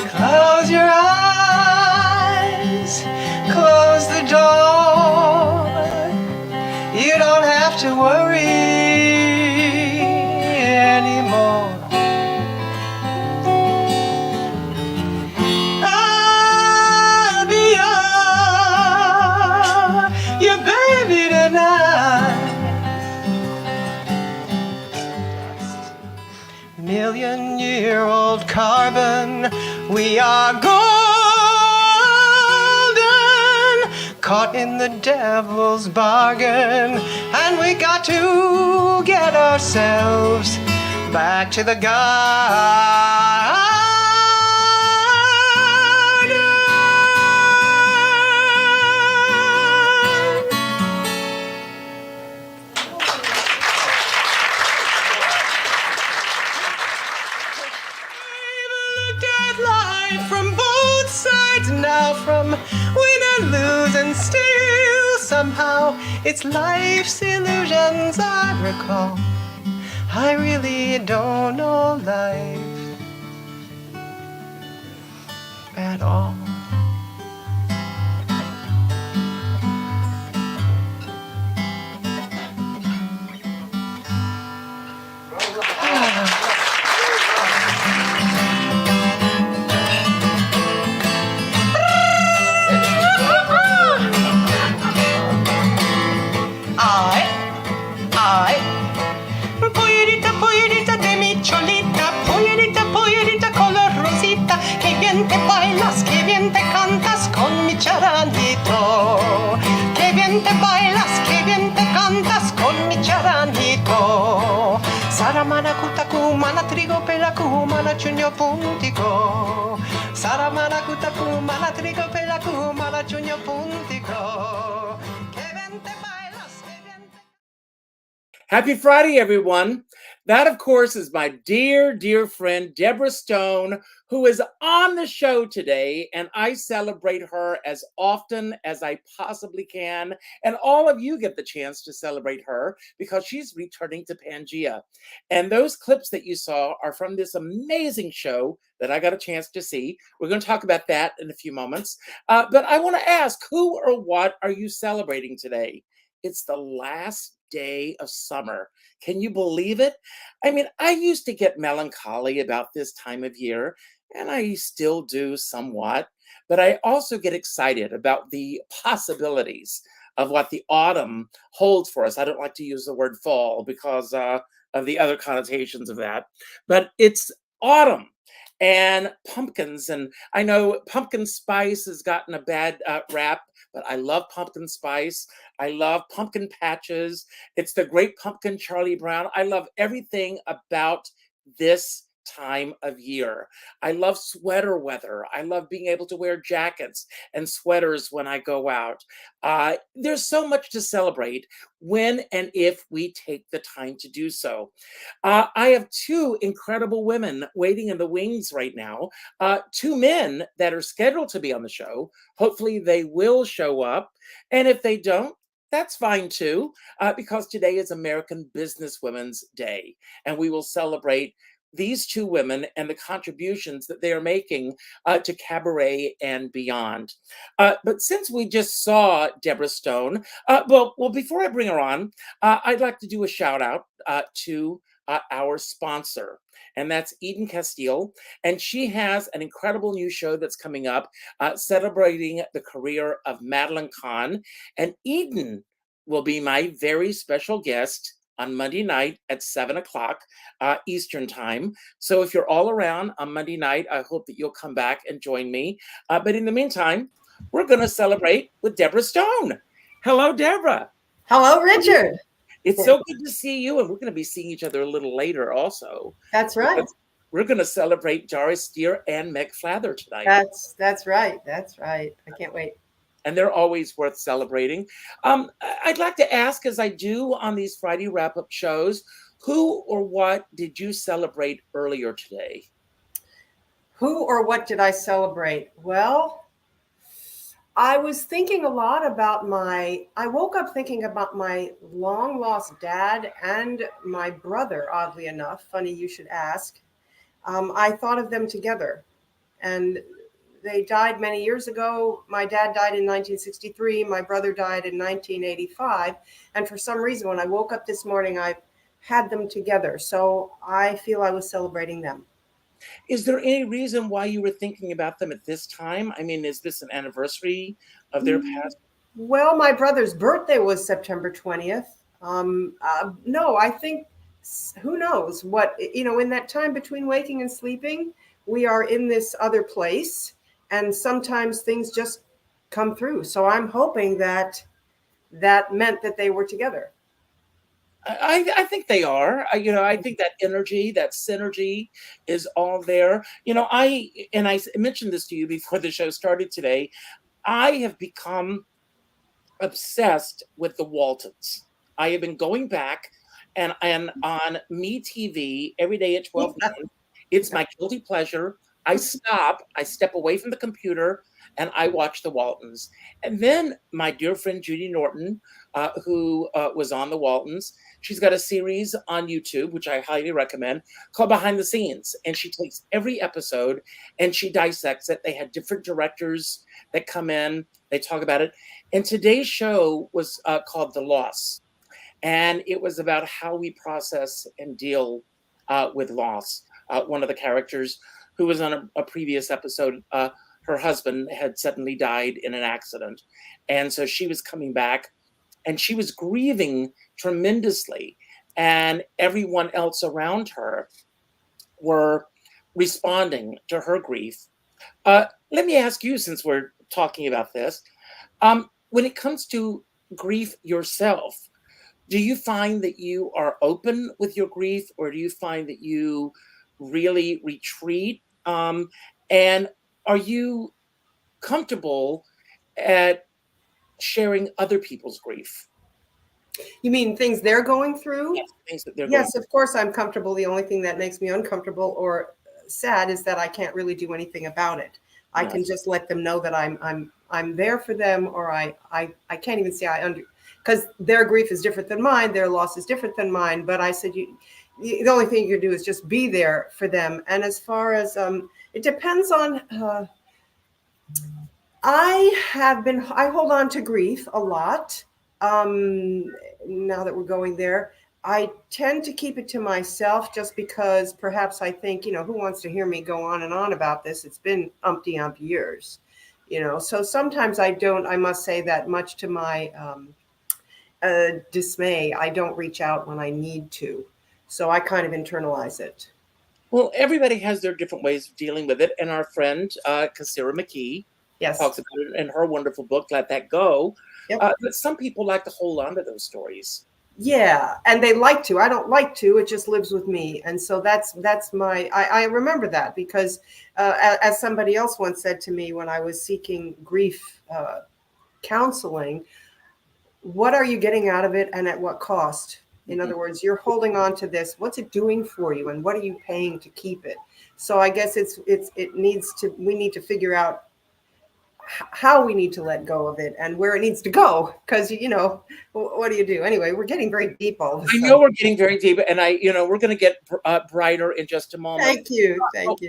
Close your eyes, close the door. You don't have to worry anymore. I'll be your baby tonight. Million-year-old carbon, we are golden, caught in the devil's bargain, and we got to get ourselves back to the garden. From both sides now, from win and lose, and still somehow it's life's illusions I recall. I really don't know life at all. Te bailas, que bien te cantas con mi charanito. Que bien te bailas, que bien te cantas con mi charanito. Saramana kutaku, mana trigo pelaku, mana chuño puntico. Saramana kutaku, mana trigo pelaku, mana chuño puntico. Que bien te bailas, que bien te... Happy Friday, everyone. That, of course, is my dear, dear friend, Deborah Stone, who is on the show today, and I celebrate her as often as I possibly can. And all of you get the chance to celebrate her because she's returning to Pangea. And those clips that you saw are from this amazing show that I got a chance to see. We're going to talk about that in a few moments. But I want to ask, who or what are you celebrating today? It's the last day of summer. Can you believe it? I mean, I used to get melancholy about this time of year, and I still do somewhat, but I also get excited about the possibilities of what the autumn holds for us. I don't like to use the word fall because of the other connotations of that, but it's autumn. And pumpkins, and I know pumpkin spice has gotten a bad rap, but I love pumpkin spice. I love pumpkin patches. It's the great pumpkin Charlie Brown. I love everything about this time of year. I love sweater weather. I love being able to wear jackets and sweaters when I go out. There's so much to celebrate when and if we take the time to do so. I have two incredible women waiting in the wings right now, two men that are scheduled to be on the show. Hopefully they will show up. And if they don't, that's fine too, because today is American Businesswomen's Day, and we will celebrate these two women and the contributions that they are making to cabaret and beyond. But since we just saw Deborah Stone, well, before I bring her on, I'd like to do a shout out to our sponsor, and that's Eden Castile. And she has an incredible new show that's coming up, celebrating the career of Madeline Kahn. And Eden will be my very special guest on Monday night at 7 o'clock Eastern time. So if you're all around on Monday night, I hope that you'll come back and join me. But in the meantime, we're going to celebrate with Deborah Stone. Hello, Deborah. Hello, Richard. It's so good to see you, and we're going to be seeing each other a little later also. That's right. We're going to celebrate Doris Steer and Meg Flather tonight. That's right. That's right. I can't wait. And they're always worth celebrating. I'd like to ask, as I do on these Friday wrap-up shows, who or what did you celebrate earlier today? Who or what did I celebrate? Well, I was thinking a lot about I woke up thinking about my long lost dad and my brother, oddly enough. Funny you should ask. I thought of them together, and they died many years ago. My dad died in 1963. My brother died in 1985. And for some reason, when I woke up this morning, I had them together. So I feel I was celebrating them. Is there any reason why you were thinking about them at this time? I mean, is this an anniversary of their past? Well, my brother's birthday was September 20th. No, I think, who knows what, in that time between waking and sleeping, we are in this other place. And sometimes things just come through. So I'm hoping that that meant that they were together. I think they are. I think that energy, that synergy is all there. I mentioned this to you before the show started today. I have become obsessed with the Waltons. I have been going back and on Me TV every day at 12 noon. It's my guilty pleasure. I step away from the computer, and I watch the Waltons. And then my dear friend Judy Norton, who was on the Waltons, she's got a series on YouTube, which I highly recommend, called Behind the Scenes. And she takes every episode and she dissects it. They had different directors that come in, they talk about it. And today's show was called The Loss. And it was about how we process and deal with loss. One of the characters who was on a previous episode, her husband had suddenly died in an accident. And so she was coming back and she was grieving tremendously. And everyone else around her were responding to her grief. Let me ask you, since we're talking about this, when it comes to grief yourself, do you find that you are open with your grief, or do you find that you really retreat? And are you comfortable at sharing other people's grief? You mean things they're going through? Yes, things that they're going Yes, of course I'm comfortable. The only thing that makes me uncomfortable or sad is that I can't really do anything about it. I through. can just let them know that I'm there for them, or I can't even say because their grief is different than mine, their loss is different than mine. But I said the only thing you can do is just be there for them. And as far as it depends on I hold on to grief a lot. Now that we're going there, I tend to keep it to myself just because perhaps I think, who wants to hear me go on and on about this? It's been umpty years, so sometimes I must say that much to my dismay, I don't reach out when I need to. So I kind of internalize it. Well, everybody has their different ways of dealing with it. And our friend, Kassira McKee, Yes. talks about it in her wonderful book, Let That Go. Yep. But some people like to hold on to those stories. Yeah, and they like to. I don't like to. It just lives with me, and so that's my. I remember that because, as somebody else once said to me when I was seeking grief counseling, what are you getting out of it, and at what cost? In other words, you're holding on to this. What's it doing for you, and what are you paying to keep it? So I guess we need to figure out how we need to let go of it and where it needs to go, because what do you do anyway? We're getting very deep all of a I sudden. know we're getting very deep, and we're going to get brighter in just a moment. Thank you.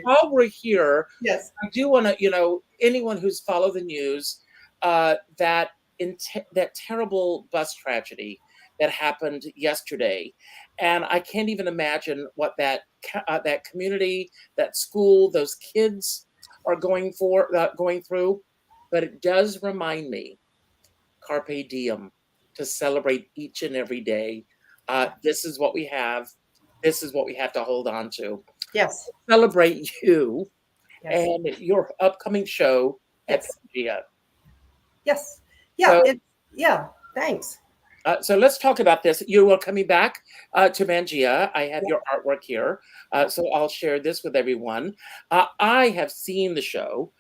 While we're here, Yes. I do want to, anyone who's followed the news, that terrible bus tragedy that happened yesterday, and I can't even imagine what that community, that school, those kids are going through. But it does remind me, carpe diem, to celebrate each and every day. This is what we have. This is what we have to hold on to. Yes. Celebrate you Yes. and your upcoming show at Yes. Pangea. Yes. Yeah. So, Thanks. So let's talk about this. You are coming back to Pangea. I have your artwork here, so I'll share this with everyone. I have seen the show.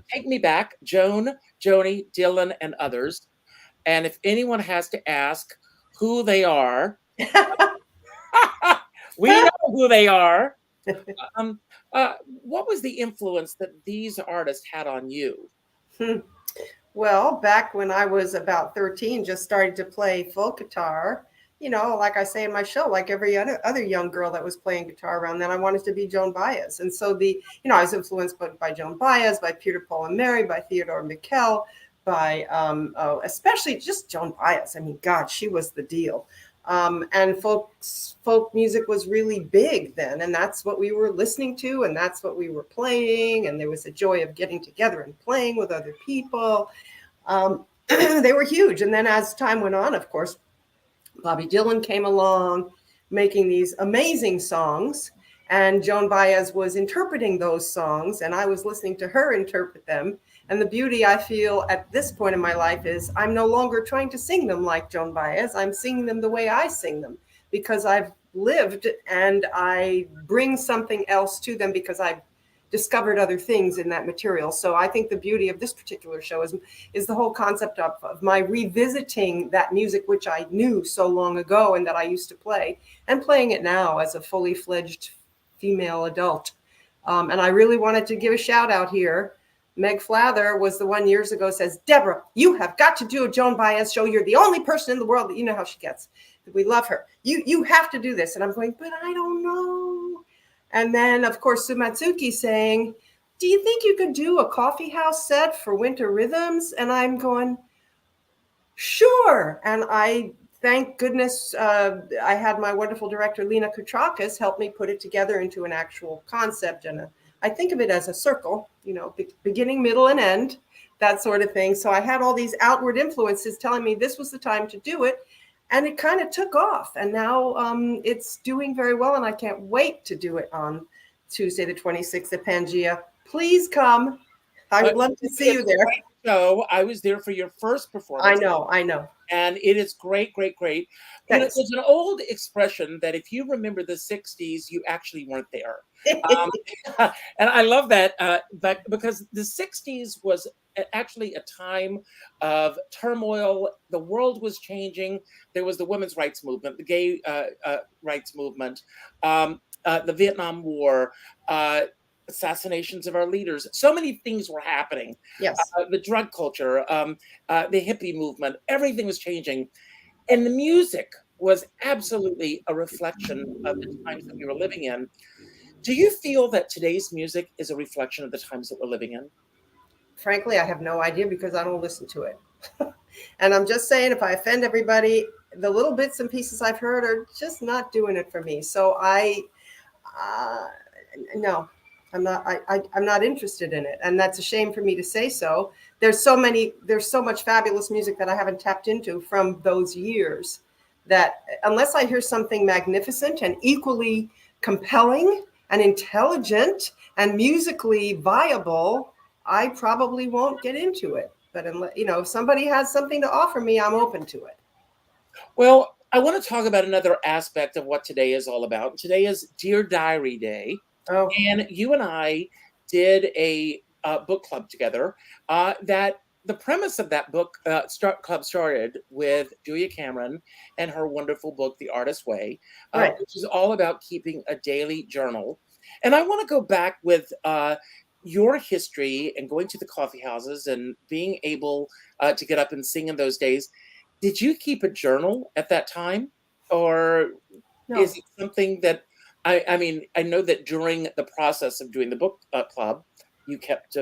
Take me back, Joan, Joni, Dylan, and others. And if anyone has to ask who they are, we know who they are. What was the influence that these artists had on you? Well, back when I was about 13, just started to play folk guitar, like I say in my show, like every other young girl that was playing guitar around then, I wanted to be Joan Baez. And so I was influenced by Joan Baez, by Peter, Paul and Mary, by Theodore Mikell, by especially just Joan Baez. I mean, God, she was the deal. And folk music was really big then, and that's what we were listening to, and that's what we were playing. And there was a joy of getting together and playing with other people. They were huge. And then as time went on, of course, Bobby Dylan came along, making these amazing songs, and Joan Baez was interpreting those songs, and I was listening to her interpret them. And the beauty I feel at this point in my life is I'm no longer trying to sing them like Joan Baez. I'm singing them the way I sing them, because I've lived and I bring something else to them because I've discovered other things in that material. So I think the beauty of this particular show is the whole concept of my revisiting that music, which I knew so long ago and that I used to play, and playing it now as a fully fledged female adult. And I really wanted to give a shout out here. Meg Flather was the one years ago says, Deborah, you have got to do a Joan Baez show. You're the only person in the world that, you know how she gets. We love her. You have to do this. And I'm going, but I don't know. And then, of course, Sumatsuki saying, do you think you could do a coffee house set for Winter Rhythms? And I'm going, sure. And I, thank goodness, I had my wonderful director, Lena Kutrakis, help me put it together into an actual concept. And I think of it as a circle, beginning, middle, and end, that sort of thing. So I had all these outward influences telling me this was the time to do it. And it kind of took off, and now it's doing very well, and I can't wait to do it on Tuesday, the 26th at Pangea. Please come. I would love to see you there. So I was there for your first performance. I know. And it is great, great, great. There's an old expression that if you remember the 60s, you actually weren't there. And I love that, but because the 60s was actually a time of turmoil. The world was changing. There was the women's rights movement, the gay rights movement, the Vietnam War, assassinations of our leaders. So many things were happening. Yes. The drug culture, the hippie movement, everything was changing. And the music was absolutely a reflection of the times that we were living in. Do you feel that today's music is a reflection of the times that we're living in? Frankly, I have no idea because I don't listen to it. And I'm just saying, if I offend everybody, the little bits and pieces I've heard are just not doing it for me. So no, I'm not interested in it. And that's a shame for me to say so. There's so much fabulous music that I haven't tapped into from those years that unless I hear something magnificent and equally compelling and intelligent and musically viable, I probably won't get into it. But if somebody has something to offer me, I'm open to it. Well, I want to talk about another aspect of what today is all about. Today is Dear Diary Day. Oh. And you and I did a book club together that the premise of that book club started with Julia Cameron and her wonderful book, The Artist's Way, right, which is all about keeping a daily journal. And I want to go back with your history and going to the coffee houses and being able to get up and sing in those days. Did you keep a journal at that time? Or is it something that, I mean, I know that during the process of doing the book club, you kept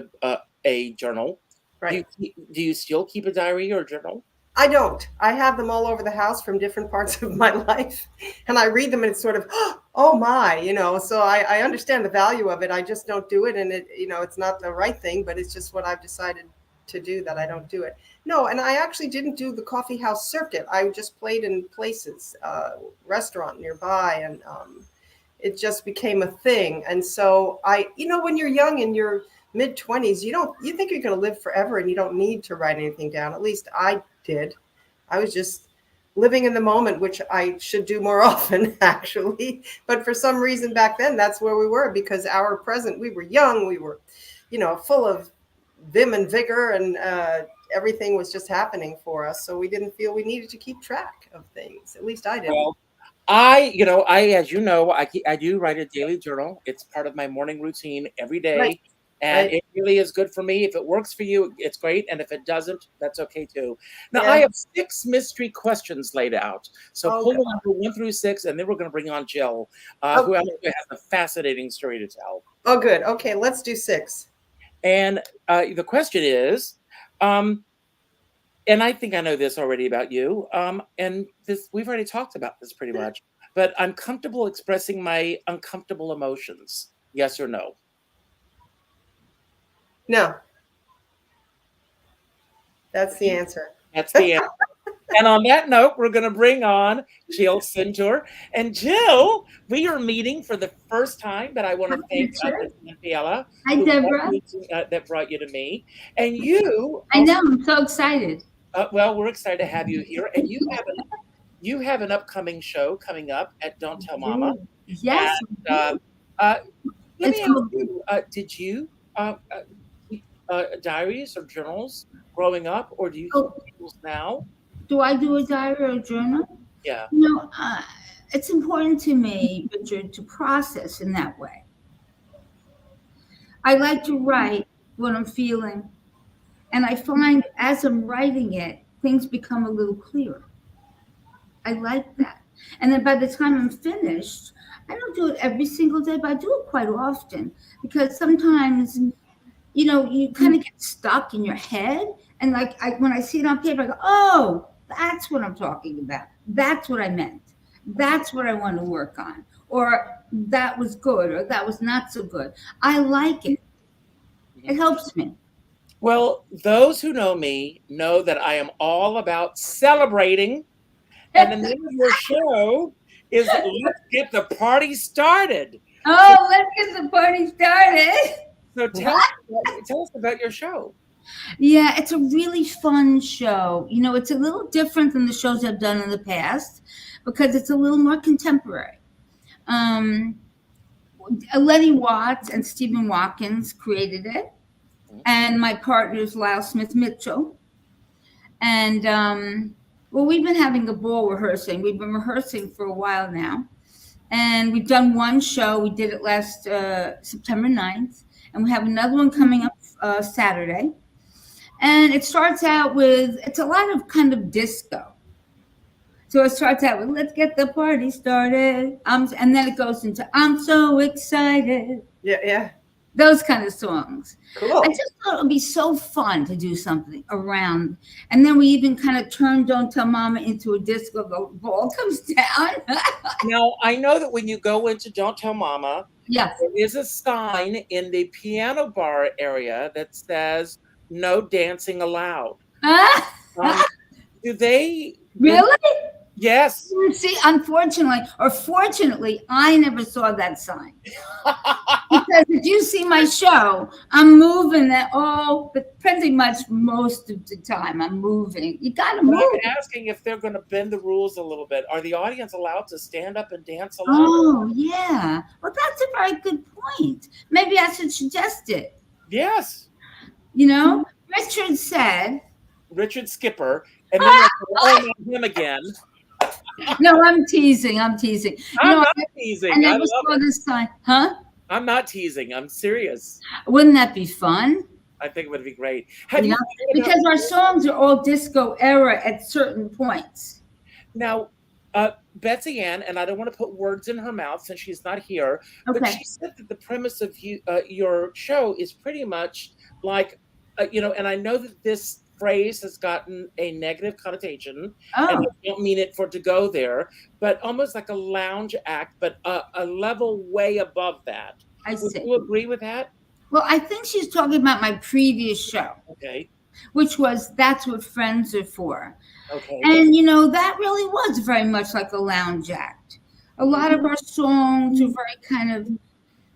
a journal. Right. Do you still keep a diary or a journal? I don't. I have them all over the house from different parts of my life. And I read them and it's sort of, oh my, so I understand the value of it. I just don't do it. And it's not the right thing, but it's just what I've decided to do that I don't do it. No, and I actually didn't do the coffee house circuit. I just played in places, restaurant nearby, and it just became a thing. And so when you're young in your mid-20s, you think you're going to live forever and you don't need to write anything down. At least I did. I was just living in the moment, which I should do more often, actually. But for some reason back then, that's where we were, because our present, we were young, we were, full of vim and vigor, and everything was just happening for us. So we didn't feel we needed to keep track of things. At least I didn't. Well, as you know, I do write a daily journal. It's part of my morning routine every day. Right. And Right. it really is good for me. If it works for you, it's great. And if it doesn't, that's okay too. Now, Yeah. I have 6 mystery questions laid out. So Oh, pull God. the number 1 through 6, and then we're going to bring on Jill, who Okay. has a fascinating story to tell. Oh, good. Okay, let's do 6. And the question is, and I think I know this already about you, and this we've already talked about this pretty much, but I'm comfortable expressing my uncomfortable emotions. Yes or no? No, that's the answer. That's the answer. And on that note, we're going to bring on Jill Sintor. And Jill, we are meeting for the first time, but I want to thank Fiala, Hi, Deborah. that brought you to me. And you, I know, I'm so excited. well, we're excited to have you here. And you have an upcoming show coming up at Don't Tell Mama. Yes. And, let It's me ask called- you, did you keep diaries or journals growing up, or do you keep journals now? Do I do a diary or a journal? Yeah. You know, it's important to me, Richard, to process in that way. I like to write what I'm feeling. And I find as I'm writing it, things become a little clearer. I like that. And then by the time I'm finished, I don't do it every single day, but I do it quite often because sometimes, you know, you kind of get stuck in your head. And like when I see it on paper, I go, oh, that's what I'm talking about. That's what I meant. That's what I want to work on. Or that was good, or that was not so good. I like it. It helps me. Well, those who know me know that I am all about celebrating. And the name of your show is Let's Get the Party Started. Oh, let's get the party started. So tell us about your show. Yeah, it's a really fun show. You know, it's a little different than the shows I've done in the past because it's a little more contemporary. Lenny Watts and Stephen Watkins created it, and my partner's Lyle Smith Mitchell. And well, we've been having a ball rehearsing. We've been rehearsing for a while now. And we've done one show. We did it last September 9th. And we have another one coming up Saturday. And it starts out with, it's a lot of kind of disco. So it starts out with, let's get the party started. And then it goes into, I'm so excited. Yeah. Those kind of songs. Cool. I just thought it would be so fun to do something around. And then we even kind of turned Don't Tell Mama into a disco. The ball comes down. Now, I know that when you go into Don't Tell Mama, Yes. there is a sign in the piano bar area that says, no dancing allowed. Do they? Really? Yes. See, unfortunately, or fortunately, I never saw that sign. Because if you see my show, I'm moving that but pretty much most of the time I'm moving. You gotta move. I'm asking if they're going to bend the rules a little bit. Are the audience allowed to stand up and dance along? Oh, yeah. Well, that's a very good point. Maybe I should suggest it. Yes. You know, Richard said. Richard Skipper. And then oh, him again. No, I'm teasing. I'm teasing. I'm not teasing. I never saw this sign. Huh? I'm not teasing. I'm serious. Wouldn't that be fun? I think it would be great. Because our songs are all disco era at certain points. Now, Betsy Ann, and I don't want to put words in her mouth since she's not here, but she said that the premise of your show is pretty much like, and I know that this phrase has gotten a negative connotation, and I don't mean it for it to go there, but almost like a lounge act, but a level way above that. Would you agree with that? Well, I think she's talking about my previous show. Okay. Which was That's What Friends Are For. Okay. And, that really was very much like a lounge act. A lot of our songs were very kind of,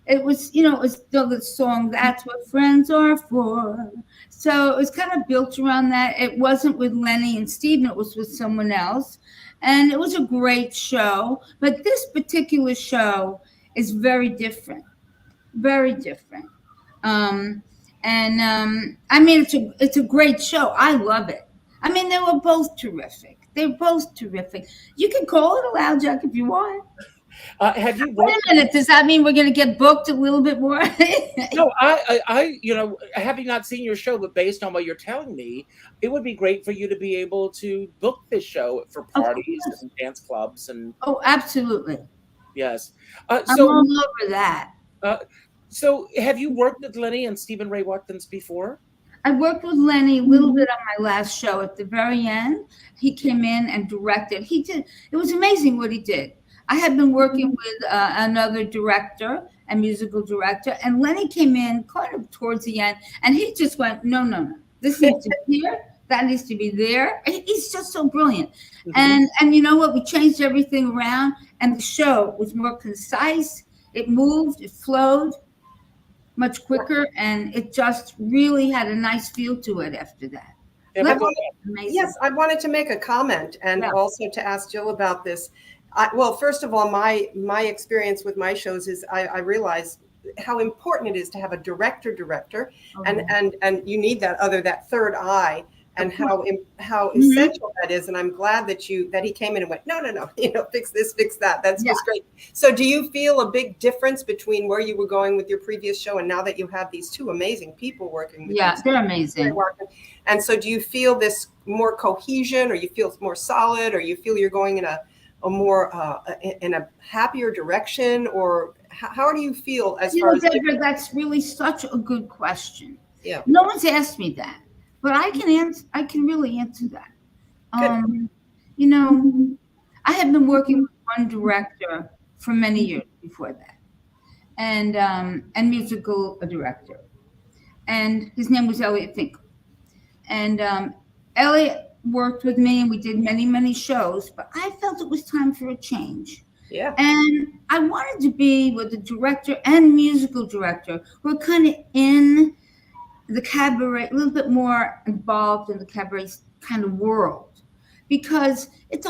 it was still the song, That's What Friends Are For. So it was kind of built around that. It wasn't with Lenny and Steven, it was with someone else. And it was a great show. But this particular show is very different. Very different. I mean, it's a great show. I love it. I mean, they were both terrific. They're both terrific. You can call it a lounge act if you want. Have you Wait a minute. Does that mean we're going to get booked a little bit more? No, having not seen your show, but based on what you're telling me, it would be great for you to be able to book this show for parties and dance clubs and. Oh, absolutely. Yes. I'm all over that. So have you worked with Lenny and Stephen Ray Watkins before? I worked with Lenny a little bit on my last show. At the very end, he came in and directed. He did. It was amazing what he did. I had been working with another director, a musical director, and Lenny came in kind of towards the end, and he just went, no. This needs to be here. That needs to be there. He's just so brilliant. And you know what? We changed everything around, and the show was more concise. It moved. It flowed much quicker, and it just really had a nice feel to it after that. Yes, I wanted to make a comment and also to ask Jill about this. Well, first of all, my experience with my shows is I realize how important it is to have a director, and you need that third eye, and how essential that is. And I'm glad that he came in and went, no, fix this, fix that. That's just great. So do you feel a big difference between where you were going with your previous show and now that you have these two amazing people working with you? They're amazing. And so do you feel this more cohesion, or you feel more solid, or you feel you're going in a more in a happier direction, or how do you feel as far as Deborah, that's really such a good question. Yeah. No one's asked me that. But I can really answer that. I have been working with one director for many years before that, and musical director, and his name was Elliot Finkel. And Elliot worked with me, and we did many shows. But I felt it was time for a change. Yeah. And I wanted to be with the director and musical director who are kind of in the cabaret, a little bit more involved in the cabaret kind of world, because it's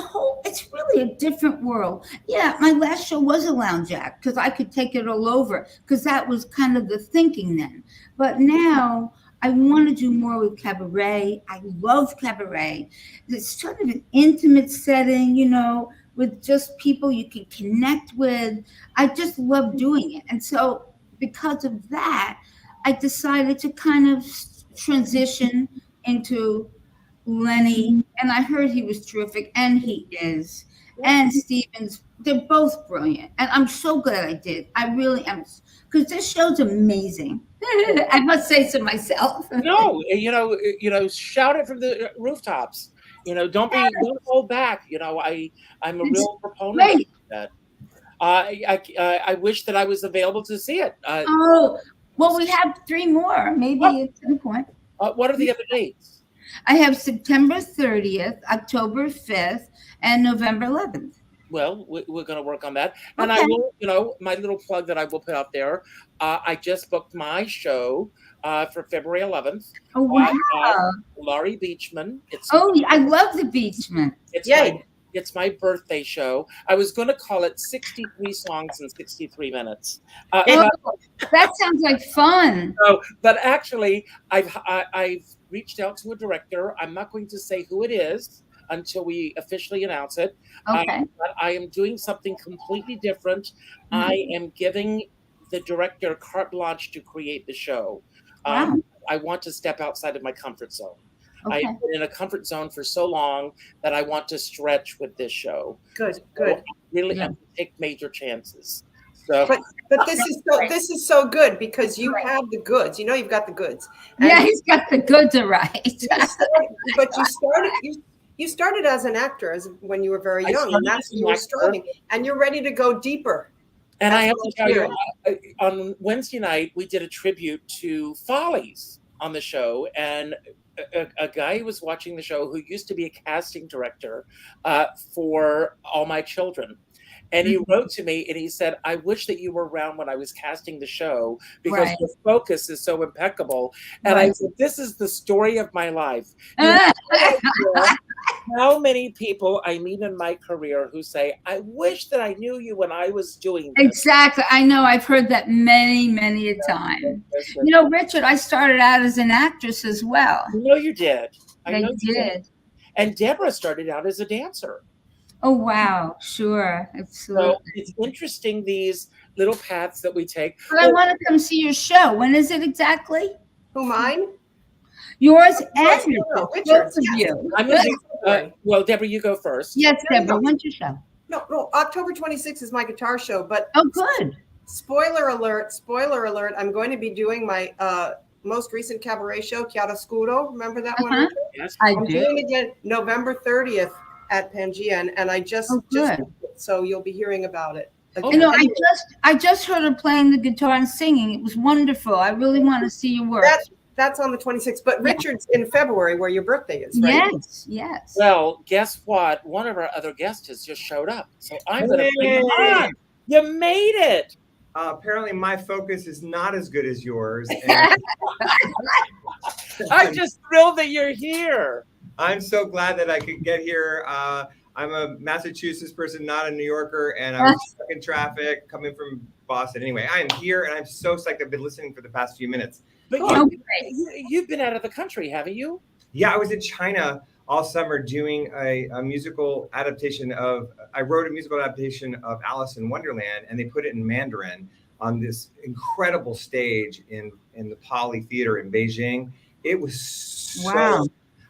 really a different world. Yeah, my last show was a lounge act because I could take it all over, because that was kind of the thinking then. But now I want to do more with cabaret. I love cabaret. It's sort of an intimate setting, with just people you can connect with. I just love doing it. And so because of that, I decided to kind of transition into Lenny, and I heard he was terrific, and he is. And Stevens, they're both brilliant, and I'm so glad I did. I really am, because this show's amazing. I must say so myself. No, shout it from the rooftops. Don't hold back. I'm a real proponent of that. I wish that I was available to see it. Well, we have 3 more, maybe at some point. What are the other dates? I have September 30th, October 5th, and November 11th. Well, we're going to work on that. And I will, my little plug that I will put out there. I just booked my show for February 11th. Oh, wow. Laurie Beachman. I love the Beachman. It's my birthday show. I was going to call it 63 songs in 63 minutes. That sounds like fun. But actually, I've reached out to a director. I'm not going to say who it is until we officially announce it. Okay. But I am doing something completely different. I am giving the director carte blanche to create the show. Wow. I want to step outside of my comfort zone. Okay. I've been in a comfort zone for so long that I want to stretch with this show. Good. So really have to take major chances. So, but this is so good, because you have the goods. You've got the goods. And he's got the goods, all right. But you started as an actor when you were very young, and that's you were struggling, and you're ready to go deeper. And I have to tell you, on Wednesday night we did a tribute to Follies on the show, and a guy who was watching the show who used to be a casting director for All My Children. And he wrote to me and he said, I wish that you were around when I was casting the show, because the focus is so impeccable. And I said, this is the story of my life. How many people I meet in my career who say, I wish that I knew you when I was doing this. Exactly. I know. I've heard that many a time. Richard, I started out as an actress as well. I know you did. I know you did. And Deborah started out as a dancer. Oh, wow. Sure. Absolutely. So it's interesting, these little paths that we take. But I want to come see your show. When is it exactly? Who, mine? Yours and no, Richard's, Richard's, both of yes. you. I'm going to well, Deborah, you go first. Yes, Deborah. When's your show? No, October 26th is my guitar show, but Oh, good. spoiler alert, I'm going to be doing my most recent cabaret show, Chiaroscuro. Remember that one? Uh-huh. Yes. I'm doing it again November 30th at Pangea, and I just so you'll be hearing about it. Oh, You know, I just heard her playing the guitar and singing. It was wonderful. I really want to see your work. That's on the 26th, but Richard's in February, where your birthday is, right? Yes, yes. Well, guess what? One of our other guests has just showed up. So I'm going to bring him on. You made it. Apparently my focus is not as good as yours. And I'm just thrilled that you're here. I'm so glad that I could get here. I'm a Massachusetts person, not a New Yorker, and I was stuck in traffic coming from Boston. Anyway, I am here, and I'm so psyched. I've been listening for the past few minutes. But you've been out of the country, haven't you? Yeah, I was in China all summer doing a musical adaptation of, I wrote a musical adaptation of Alice in Wonderland, and they put it in Mandarin on this incredible stage in the Poly Theater in Beijing. It was so, wow.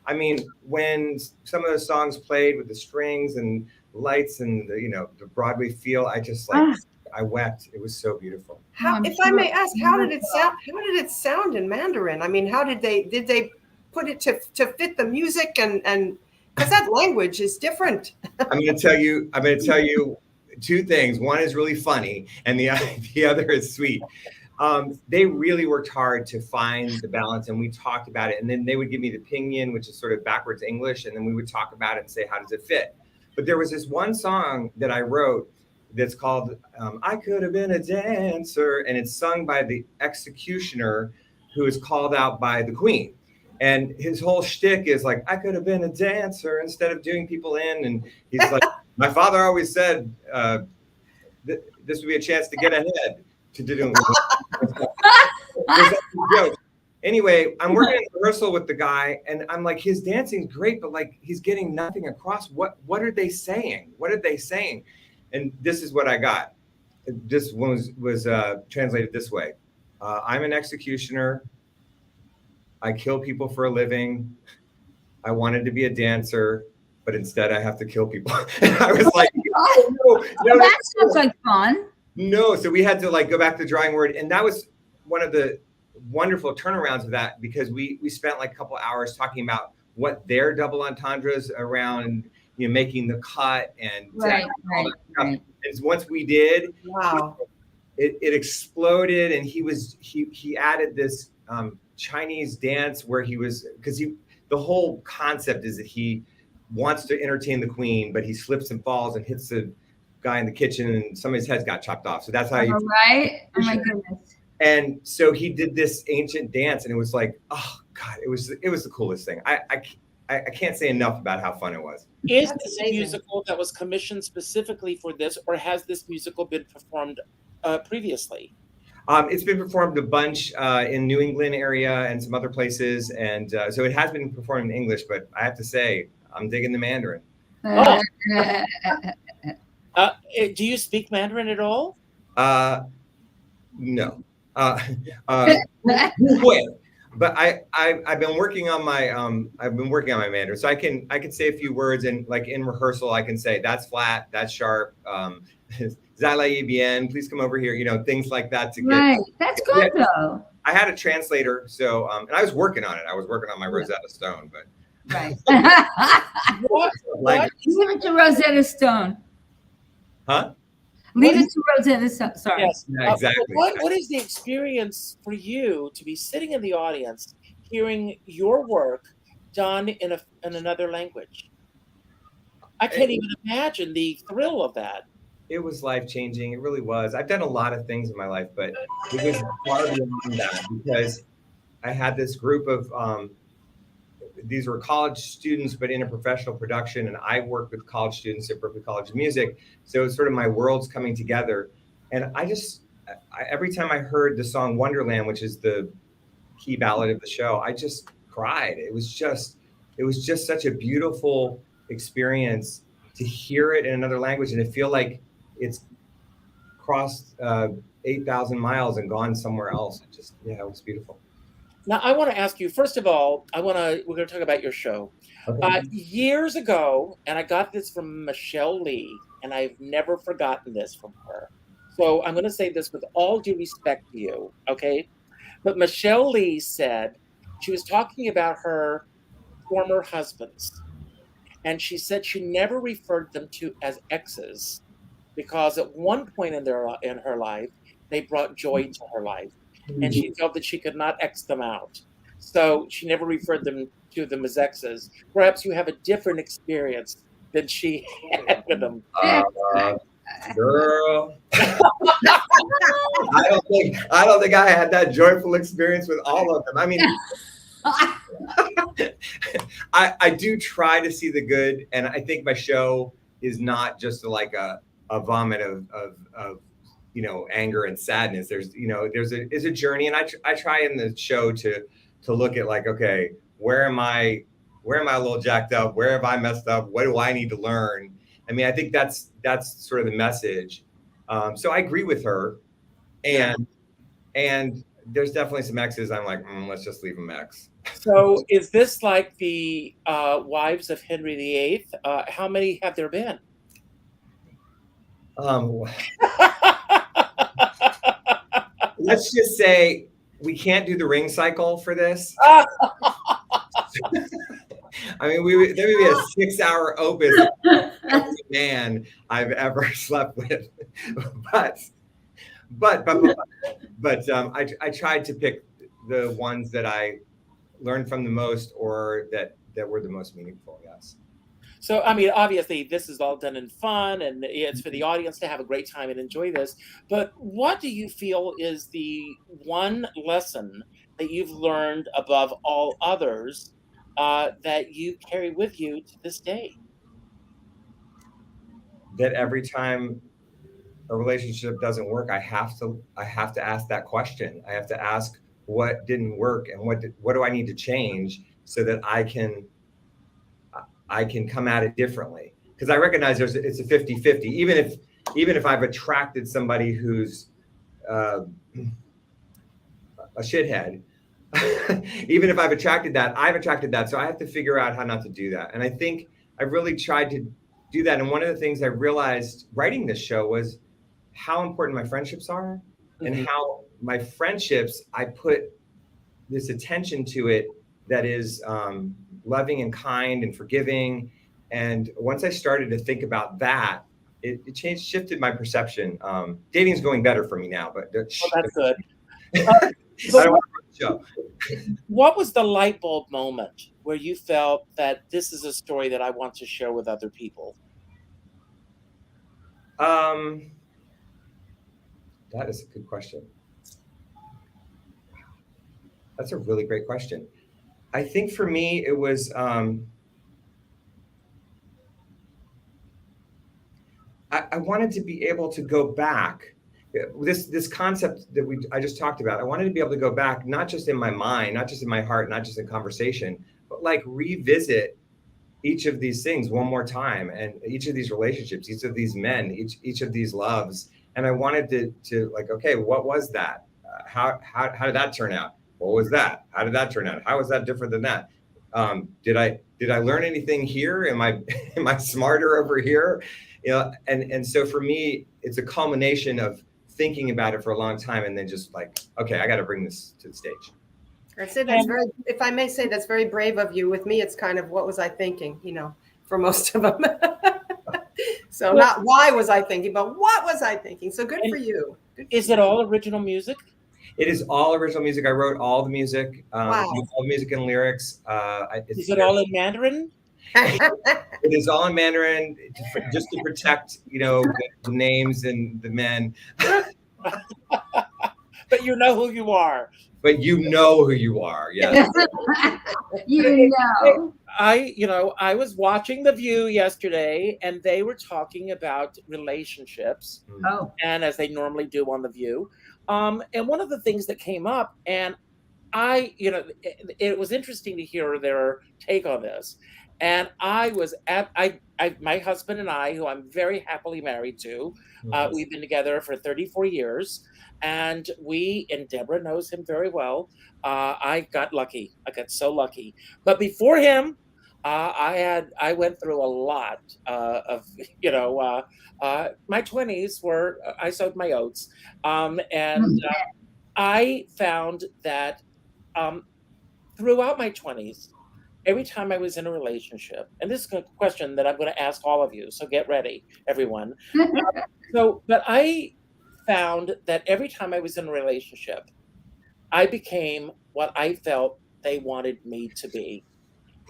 I mean, when some of the songs played with the strings and lights and the Broadway feel, I just I wept. It was so beautiful. If I may ask, how did it sound? How did it sound in Mandarin? I mean, how did they put it to fit the music and because that language is different. I'm going to tell you two things. One is really funny, and the other is sweet. They really worked hard to find the balance, and we talked about it. And then they would give me the pinyin, which is sort of backwards English, and then we would talk about it and say, how does it fit? But there was this one song that I wrote that's called I Could Have Been a Dancer, and it's sung by the executioner who is called out by the queen. And his whole shtick is like, I could have been a dancer instead of doing people in. And he's like, my father always said this would be a chance to get ahead. To do Anyway, I'm working in rehearsal with the guy, and I'm like, his dancing's great, but like he's getting nothing across. What are they saying? What are they saying? And this is what I got. This one was translated this way. I'm an executioner. I kill people for a living. I wanted to be a dancer, but instead I have to kill people. And I was like, no, that sounds like fun. No, so we had to like go back to the drawing board, and that was one of the wonderful turnarounds of that, because we spent like a couple hours talking about what their double entendres around, making the cut and right. And once we did, wow, it exploded, and he added this Chinese dance where the whole concept is that he wants to entertain the queen, but he slips and falls and hits the guy in the kitchen, and somebody's head's got chopped off. So that's how All right. Oh my goodness. And so he did this ancient dance, and it was like, oh God, it was the coolest thing. I can't say enough about how fun it was. Is this a musical that was commissioned specifically for this, or has this musical been performed previously? It's been performed a bunch in New England area and some other places, and so it has been performed in English. But I have to say, I'm digging the Mandarin. Oh. Do you speak Mandarin at all? No. But I've been working on my Mandarin, so I can say a few words, and like in rehearsal I can say that's flat, that's sharp, Zalai bien, please come over here, things like that to get. Right, that's good though. I had a translator, so and I was working on it. I was working on my Rosetta Stone, but right. Like, leave it to Rosetta Stone. Huh? Leave it to Rosetta Stone. Sorry. Yes. Yeah, exactly. What is the experience for you to be sitting in the audience, hearing your work done in another language? I can't even imagine the thrill of that. It was life-changing. It really was. I've done a lot of things in my life, but it was far beyond that, because I had this group of these were college students, but in a professional production, and I worked with college students at Berklee College of Music. So it's sort of my worlds coming together. And every time I heard the song Wonderland, which is the key ballad of the show, I just cried. It was just such a beautiful experience hear it in another language and to feel like it's crossed 8,000 miles and gone somewhere else. It just, yeah, it was beautiful. Now, I want to ask you, first of all, we're going to talk about your show. Okay. Years ago, and I got this from Michelle Lee, and I've never forgotten this from her. So I'm going to say this with all due respect to you, okay? But Michelle Lee said she was talking about her former husbands, and she said she never referred them to as exes because at one point in her life, they brought joy to her life. And she felt that she could not X them out. So she never referred to them as exes. Perhaps you have a different experience than she had with them. Girl. I don't think I had that joyful experience with all of them. I mean, I do try to see the good, and I think my show is not just like a vomit of anger and sadness. There's a journey, and I try in the show to look at like, okay, where am I a little jacked up? Where have I messed up? What do I need to learn? I mean, I think that's sort of the message. So I agree with her, and there's definitely some exes. I'm like, let's just leave them ex. So is this like the wives of Henry VIII? How many have there been? Let's just say we can't do the ring cycle for this. I mean, there would be a 6-hour opus of every man I've ever slept with, but I tried to pick the ones that I learned from the most, or that were the most meaningful. Yes. So, I mean, obviously, this is all done in fun, and it's for the audience to have a great time and enjoy this. But what do you feel is the one lesson that you've learned above all others that you carry with you to this day? That every time a relationship doesn't work, I have to ask that question. I have to ask what didn't work and what do I need to change so that I can come at it differently. Because I recognize it's a 50-50. Even if I've attracted somebody who's a shithead, even if I've attracted that. So I have to figure out how not to do that. And I think I really tried to do that. And one of the things I realized writing this show was how important my friendships are, and how my friendships, I put this attention to it that is loving and kind and forgiving. And once I started to think about that, it shifted my perception. Dating's going better for me now, but that's good. I don't want to show. What was the light bulb moment where you felt that this is a story that I want to share with other people? That is a good question. That's a really great question. I think for me, it was, I wanted to be able to go back. This concept that I just talked about, I wanted to be able to go back, not just in my mind, not just in my heart, not just in conversation, but like revisit each of these things one more time, and each of these relationships, each of these men, each of these loves. And I wanted to like, okay, what was that? How did that turn out? What was that? How did that turn out? How was that different than that? Did I learn anything here? Am I smarter over here? You know, and so for me, it's a culmination of thinking about it for a long time, and then just like, okay, I got to bring this to the stage. I'd say that's very, if I may say, that's very brave of you. With me, it's kind of, what was I thinking, for most of them. So not why was I thinking, but what was I thinking? So good for you. Is it all original music? It is all original music. I wrote all the music, Wow. all the music and lyrics. Is it all in Mandarin? It is all in Mandarin, just to protect, the names and the men. But you know who you are. But you know who you are, yes. You know. I was watching The View yesterday, and they were talking about relationships, and as they normally do on The View. And one of the things that came up, and it was interesting to hear their take on this. And I was at my husband and I, who I'm very happily married to, we've been together for 34 years, and and Deborah knows him very well. I got lucky. I got so lucky. But before him, I went through a lot of my 20s were I sowed my oats, and I found that um, throughout my 20s, every time I was in a relationship, and this is a question that I'm going to ask all of you, so get ready, everyone. But I found that every time I was in a relationship, I became what I felt they wanted me to be.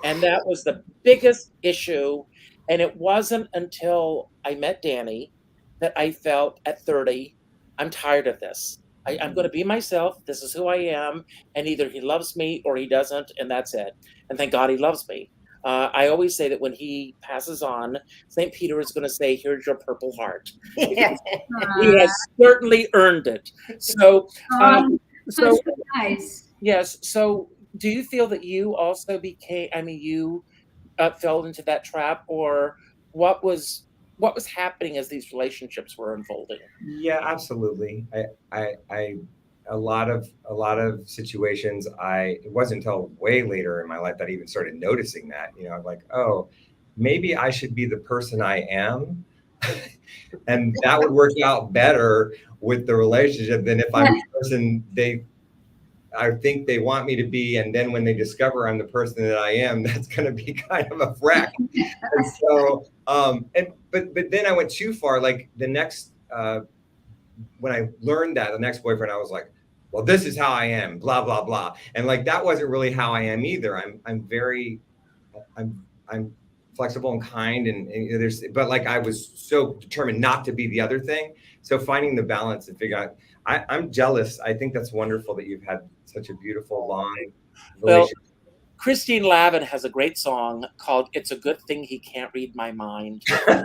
And that was the biggest issue. And it wasn't until I met Danny that I felt at 30, I'm tired of this. I'm going to be myself. This is who I am. And either he loves me or he doesn't. And that's it. And thank God he loves me. I always say that when he passes on, St. Peter is going to say, "Here's your Purple Heart." He has certainly earned it. So, so nice. Yes. So, do you feel that you also you fell into that trap, or what was happening as these relationships were unfolding? Yeah, absolutely. A lot of situations. It wasn't until way later in my life that I even started noticing that. I'm like, oh, maybe I should be the person I am, and that would work out better with the relationship than if I'm the person I think they want me to be, and then when they discover I'm the person that I am, that's going to be kind of a wreck. And so, but then I went too far. Like the next, when I learned that, the next boyfriend, I was like, well, this is how I am, blah blah blah, and like that wasn't really how I am either. I'm flexible and kind, and but like I was so determined not to be the other thing. So finding the balance and figure out. I'm jealous. I think that's wonderful that you've had such a beautiful, long relationship. Well, Christine Lavin has a great song called "It's a Good Thing He Can't Read My Mind." Look it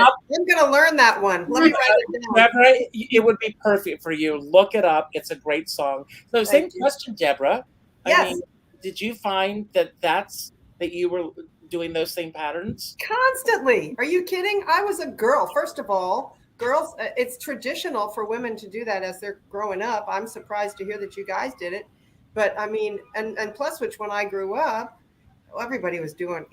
up. I'm going to learn that one. Let me write it down. Deborah, it would be perfect for you. Look it up. It's a great song. So, same question, Deborah. Yes. I mean, did you find that you were doing those same patterns? Constantly. Are you kidding? I was a girl. First of all, girls, it's traditional for women to do that as they're growing up. I'm surprised to hear that you guys did it. But I mean, and plus, which when I grew up, everybody was doing,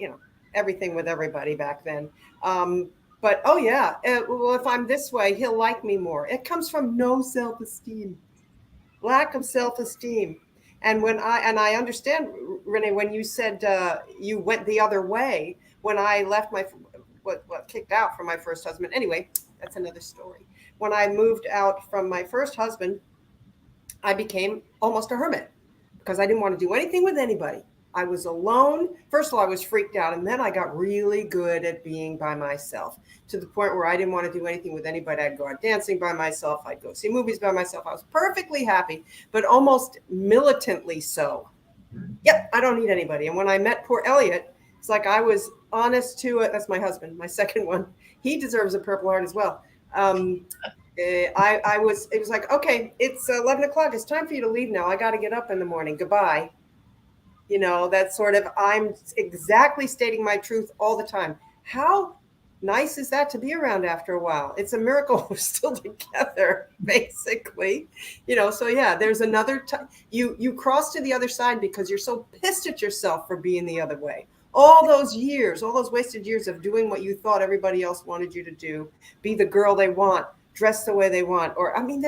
everything with everybody back then. But oh yeah, well, if I'm this way, he'll like me more. It comes from no self-esteem, lack of self-esteem. And I understand, Renee, when you said you went the other way, when I left kicked out from my first husband. Anyway, that's another story. When I moved out from my first husband, I became almost a hermit because I didn't want to do anything with anybody. I was alone. First of all, I was freaked out. And then I got really good at being by myself to the point where I didn't want to do anything with anybody. I'd go out dancing by myself. I'd go see movies by myself. I was perfectly happy, but almost militantly so. Yep, I don't need anybody. And when I met poor Elliot, it's like I was honest to it. That's my husband, my second one. He deserves a Purple Heart as well. It was like, okay, it's 11 o'clock. It's time for you to leave now. I got to get up in the morning. Goodbye. That sort of, I'm exactly stating my truth all the time. How nice is that to be around after a while? It's a miracle we're still together, basically. So yeah, there's another time. You cross to the other side because you're so pissed at yourself for being the other way. All those wasted years of doing what you thought everybody else wanted you to do, be the girl they want, dress the way they want. Or, I mean,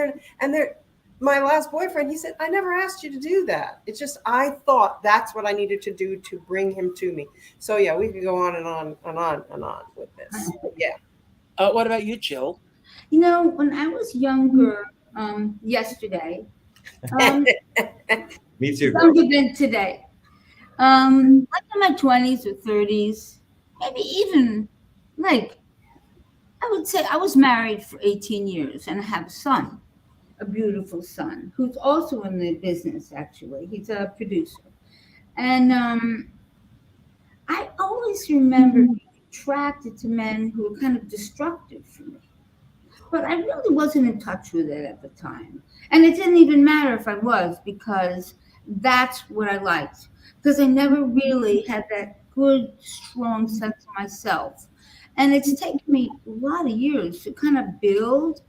my last boyfriend, he said, I never asked you to do that. It's just, I thought that's what I needed to do to bring him to me. So yeah, we could go on and on and on and on with this. But yeah. What about you, Jill? When I was younger, yesterday, Me too. younger than today, like in my 20s or 30s, maybe even like, I would say I was married for 18 years and I have a son. A beautiful son who's also in the business. Actually, he's a producer, and I always remember being attracted to men who were kind of destructive for me, but I really wasn't in touch with it at the time, and it didn't even matter if I was, because That's what I liked, because I never really had that good, strong sense of myself. And it's taken me a lot of years to kind of build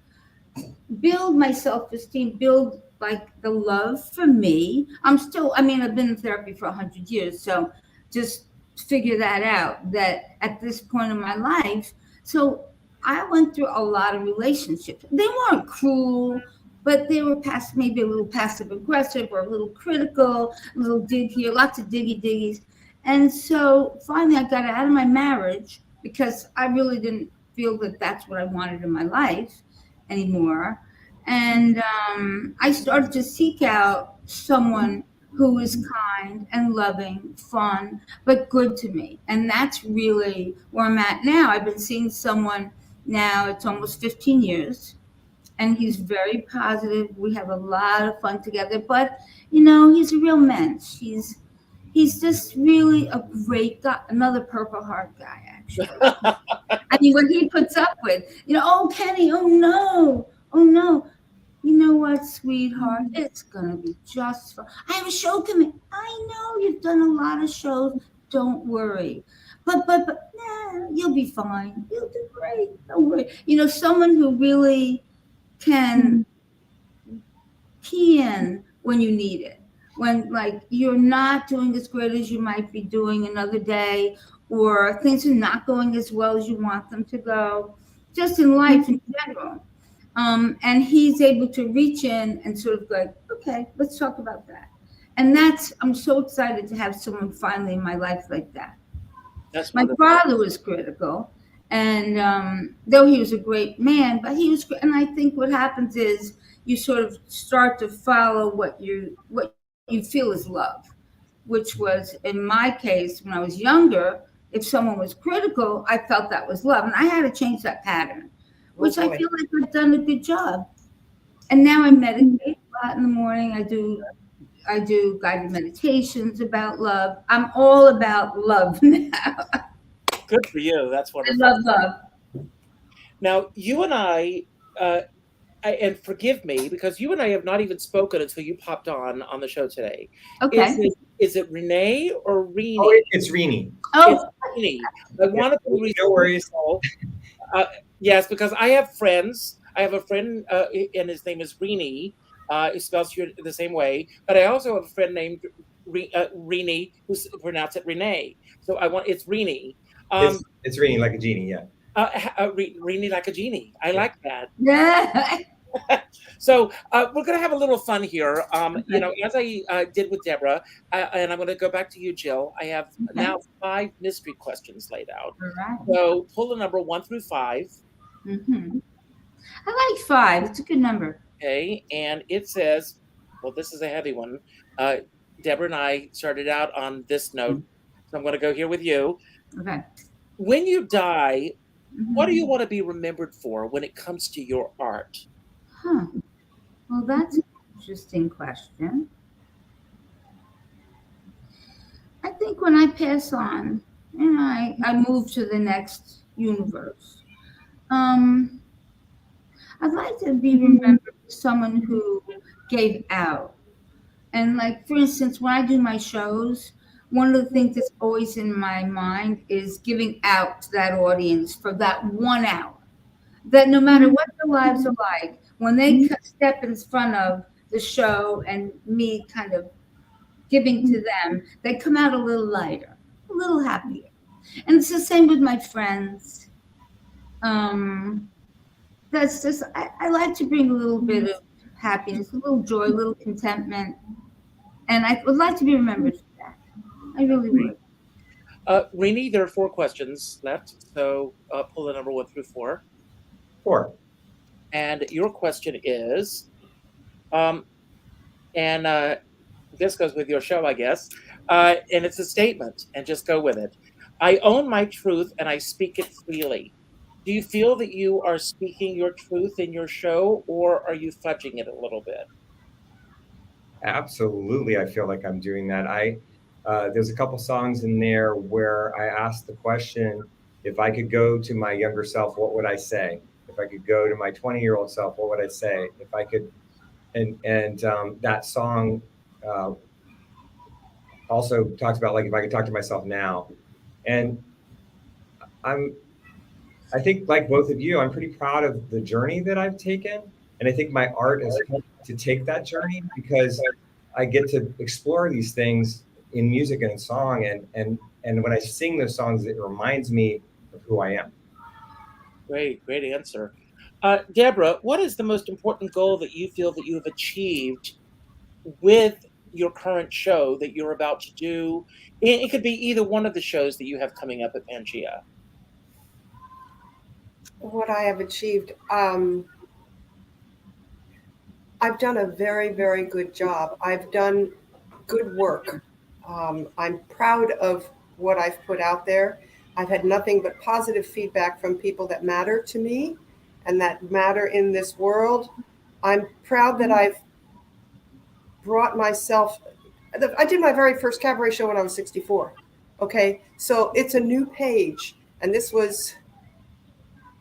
my self-esteem, build like the love for me. I mean, I've been in therapy for 100 years, so just figure that out, that at this point in my life. So I went through a lot of relationships. They weren't cruel, but they were maybe a little passive aggressive or a little critical, a little dig here, lots of diggies. And so finally I got out of my marriage because I really didn't feel that that's what I wanted in my life anymore. And I started to seek out someone who was kind and loving, fun, but good to me. And that's really where I'm at now. I've been seeing someone now, it's almost 15 years, and he's very positive. We have a lot of fun together, but he's a real mensch. He's just really a great guy, another Purple Heart guy, actually. I mean, what he puts up with, oh, Kenny, oh no. You know what, sweetheart? It's gonna be just fine. I have a show coming. I know you've done a lot of shows. Don't worry. But nah, you'll be fine. You'll do great. Don't worry. Someone who really can key in when you need it. When like you're not doing as great as you might be doing another day, or things are not going as well as you want them to go, just in life in general. And he's able to reach in and sort of go, okay, let's talk about that. And I'm so excited to have someone finally in my life like that. My father was critical, and though he was a great man, but he was, and I think what happens is you sort of start to follow what you feel is love, which was, in my case, when I was younger, if someone was critical, I felt that was love. And I had to change that pattern, which I feel like I've done a good job. And now I meditate a lot in the morning. I do guided meditations about love. I'm all about love now. Good for you. That's wonderful. I love love. Now, you and I, and forgive me, because you and I have not even spoken until you popped on the show today. Okay. Is it Renee or Renee? Oh, it's Renee. Oh, it's Renee. I want to be no worries. Yes, because I have friends. I have a friend, and his name is Renee. He spells you the same way. But I also have a friend named Renee, who pronounces it Renee. So it's Renee. It's Renee like a genie, yeah. Renee like a genie. I like that. Yeah. So we're going to have a little fun here. As I did with Deborah, and I'm going to go back to you, Jill. I have now 5 mystery questions laid out. All right. So pull the number 1 through 5. Mm-hmm. I like 5. It's a good number. Okay, and it says, well, this is a heavy one. Deborah and I started out on this note, so I'm going to go here with you. Okay. When you die, what do you want to be remembered for when it comes to your art? Well, that's an interesting question. I think when I pass on and I move to the next universe, I'd like to be remembered as someone who gave out. And like, for instance, when I do my shows, one of the things that's always in my mind is giving out to that audience for that 1 hour. That no matter what their lives are like, when they step in front of the show and me kind of giving to them, they come out a little lighter, a little happier. And it's the same with my friends. That's just, I like to bring a little bit of happiness, a little joy, a little contentment. And I would like to be remembered for that. I really would. Renee, there are 4 questions left. So pull the number 1 through 4. 4. And your question is, this goes with your show, I guess, and it's a statement, and just go with it. I own my truth and I speak it freely. Do you feel that you are speaking your truth in your show, or are you fudging it a little bit? Absolutely, I feel like I'm doing that. There's a couple songs in there where I asked the question, if I could go to my younger self, what would I say? If I could go to my 20-year-old self, what would I say? If I could, and that song also talks about like if I could talk to myself now, and I think like both of you, I'm pretty proud of the journey that I've taken, and I think my art has helped to take that journey because I get to explore these things in music and in song, and when I sing those songs, it reminds me of who I am. Great answer. Deborah, what is the most important goal that you feel that you have achieved with your current show that you're about to do? It could be either one of the shows that you have coming up at Pangea. What I have achieved, I've done a very, very good job. I've done good work. I'm proud of what I've put out there. I've had nothing but positive feedback from people that matter to me and that matter in this world. I'm proud that I've brought myself. I did my very first cabaret show when I was 64. Okay, so it's a new page, and this was,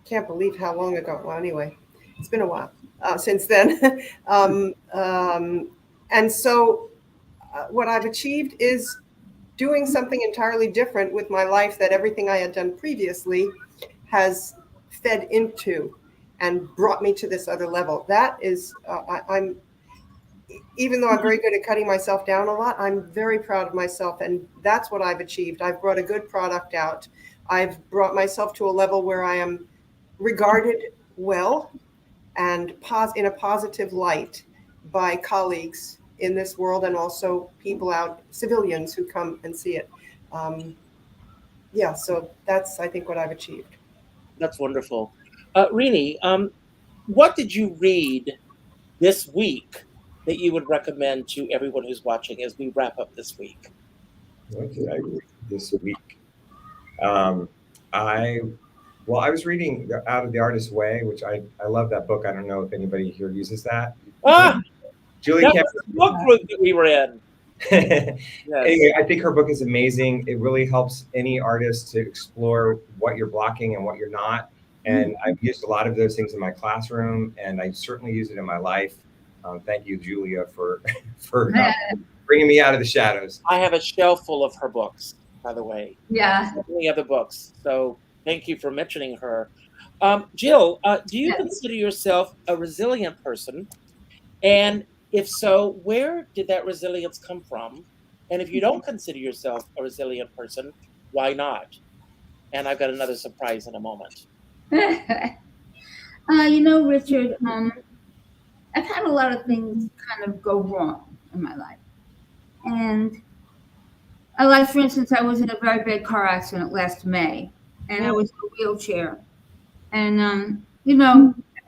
can't believe how long ago. Well, anyway, it's been a while since then. And so what I've achieved is doing something entirely different with my life that everything I had done previously has fed into and brought me to this other level. That is, I'm, even though I'm very good at cutting myself down a lot, I'm very proud of myself, and that's what I've achieved. I've brought a good product out. I've brought myself to a level where I am regarded well and in a positive light by colleagues in this world, and also people out, civilians who come and see it. Yeah, so that's, I think, what I've achieved. That's wonderful. Rini, what did you read this week that you would recommend to everyone who's watching as we wrap up this week? What did I read this week? I was reading Out of the Artist's Way, which I love that book. I don't know if anybody here uses that. Julie that was the book group that we were in. Yes. Anyway, I think her book is amazing. It really helps any artist to explore what you're blocking and what you're not. And I've used a lot of those things in my classroom, and I certainly use it in my life. Thank you, Julia, for bringing me out of the shadows. I have a shelf full of her books, by the way. Yeah. Many other books. So thank you for mentioning her. Jill, do you consider yourself a resilient person? And if so, where did that resilience come from? And if you don't consider yourself a resilient person, why not? And I've got another surprise in a moment. Richard, I've had a lot of things kind of go wrong in my life. And for instance, I was in a very bad car accident last May, and I was in a wheelchair. And,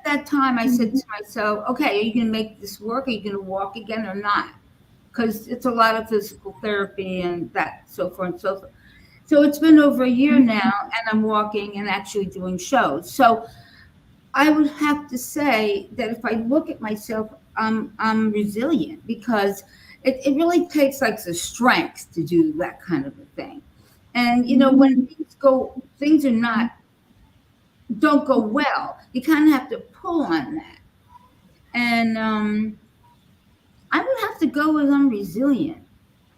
at that time I said to myself, okay, are you going to make this work? Are you going to walk again or not? Because it's a lot of physical therapy and that, so forth and so forth. So it's been over a year now, and I'm walking and actually doing shows. So I would have to say that if I look at myself, I'm resilient, because it really takes like the strength to do that kind of a thing. And when things don't go well, you kind of have to pull on that. And I would have to go with I'm resilient.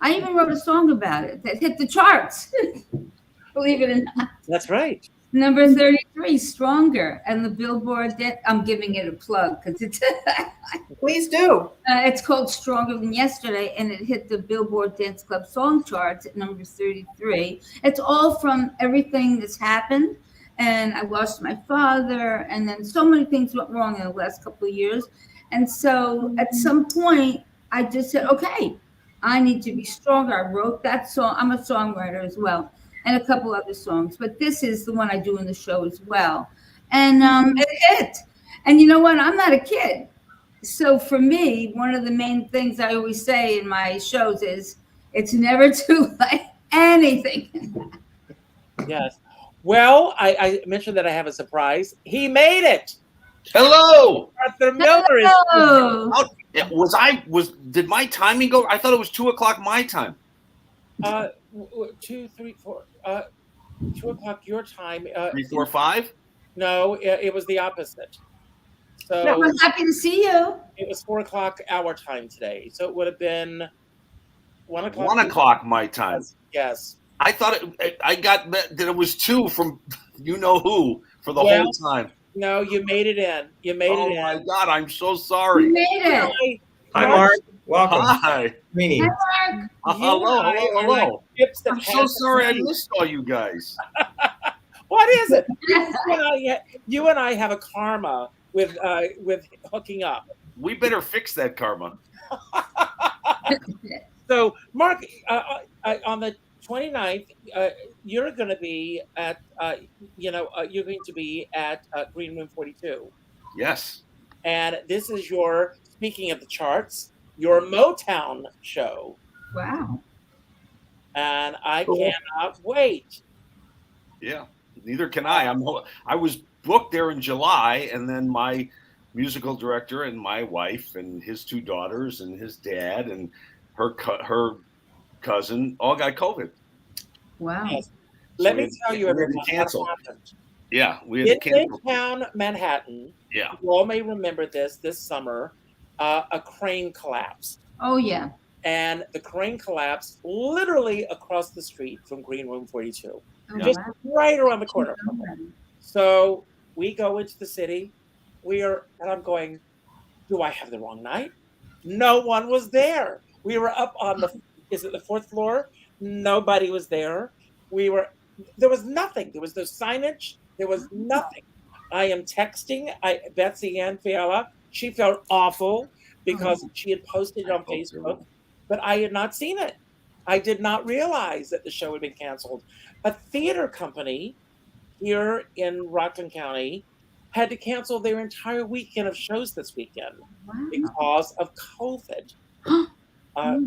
I even wrote a song about it that hit the charts. Believe it or not. That's right. Number 33, Stronger, and the Billboard. I'm giving it a plug because it's. Please do. It's called Stronger Than Yesterday, and it hit the Billboard Dance Club song charts at number 33. It's all from everything that's happened, and I lost my father, and then so many things went wrong in the last couple of years, and so at some point I just said, okay, I need to be stronger. I wrote that song. I'm a songwriter as well, and a couple other songs, but this is the one I do in the show as well. And it hit. And you know what? I'm not a kid. So for me, one of the main things I always say in my shows is it's never too late. Anything. Yes. Well, I mentioned that I have a surprise. He made it. Hello. Arthur Miller is. Hello. Did my timing go? I thought it was 2:00 my time. 2, 3, 4. 2 o'clock your time. 3, 4, 5. No, it was the opposite. So No, I'm happy to see you. it was 4 o'clock our time today. So it would have been 1 o'clock. 1 o'clock my time. Yes. I thought I got that it was 2 from you know who for the Well, whole time. No, you made it in. You made it in. Oh my God, I'm so You sorry. made it. Hi, Mark. Welcome. Hi. Meanie. Mark. Hello, and I hello, are like hello. ships that I'm so pass sorry I the sea. missed all you guys. What is it? You and I have a karma with hooking up. We better fix that karma. So, Mark, on the 29th, you're going to be at you're going to be at Green Room 42, Yes. and this is your, speaking of the charts, your Motown show, Wow. and I cannot wait. Yeah. Neither can I. I was booked there in July, and then my musical director and my wife and his 2 daughters and his dad and her cousin all got COVID. Wow. Yes. Let me tell you, we had to everyone, cancel. what happened. Yeah, we had In to cancel. Midtown Manhattan, Yeah. you all may remember this summer, a crane collapsed. Oh yeah. And the crane collapsed literally across the street from Green Room 42, Oh, just wow. right around the corner from it. So we go into the city. And I'm going, do I have the wrong night? No one was there. We were up on the 4th floor? Nobody was there. There was nothing. There was no signage. There was nothing. I am texting Betsy Ann Fiala. She felt awful because she had posted it on Facebook, but I had not seen it. I did not realize that the show had been canceled. A theater company here in Rockland County had to cancel their entire weekend of shows this weekend because of COVID.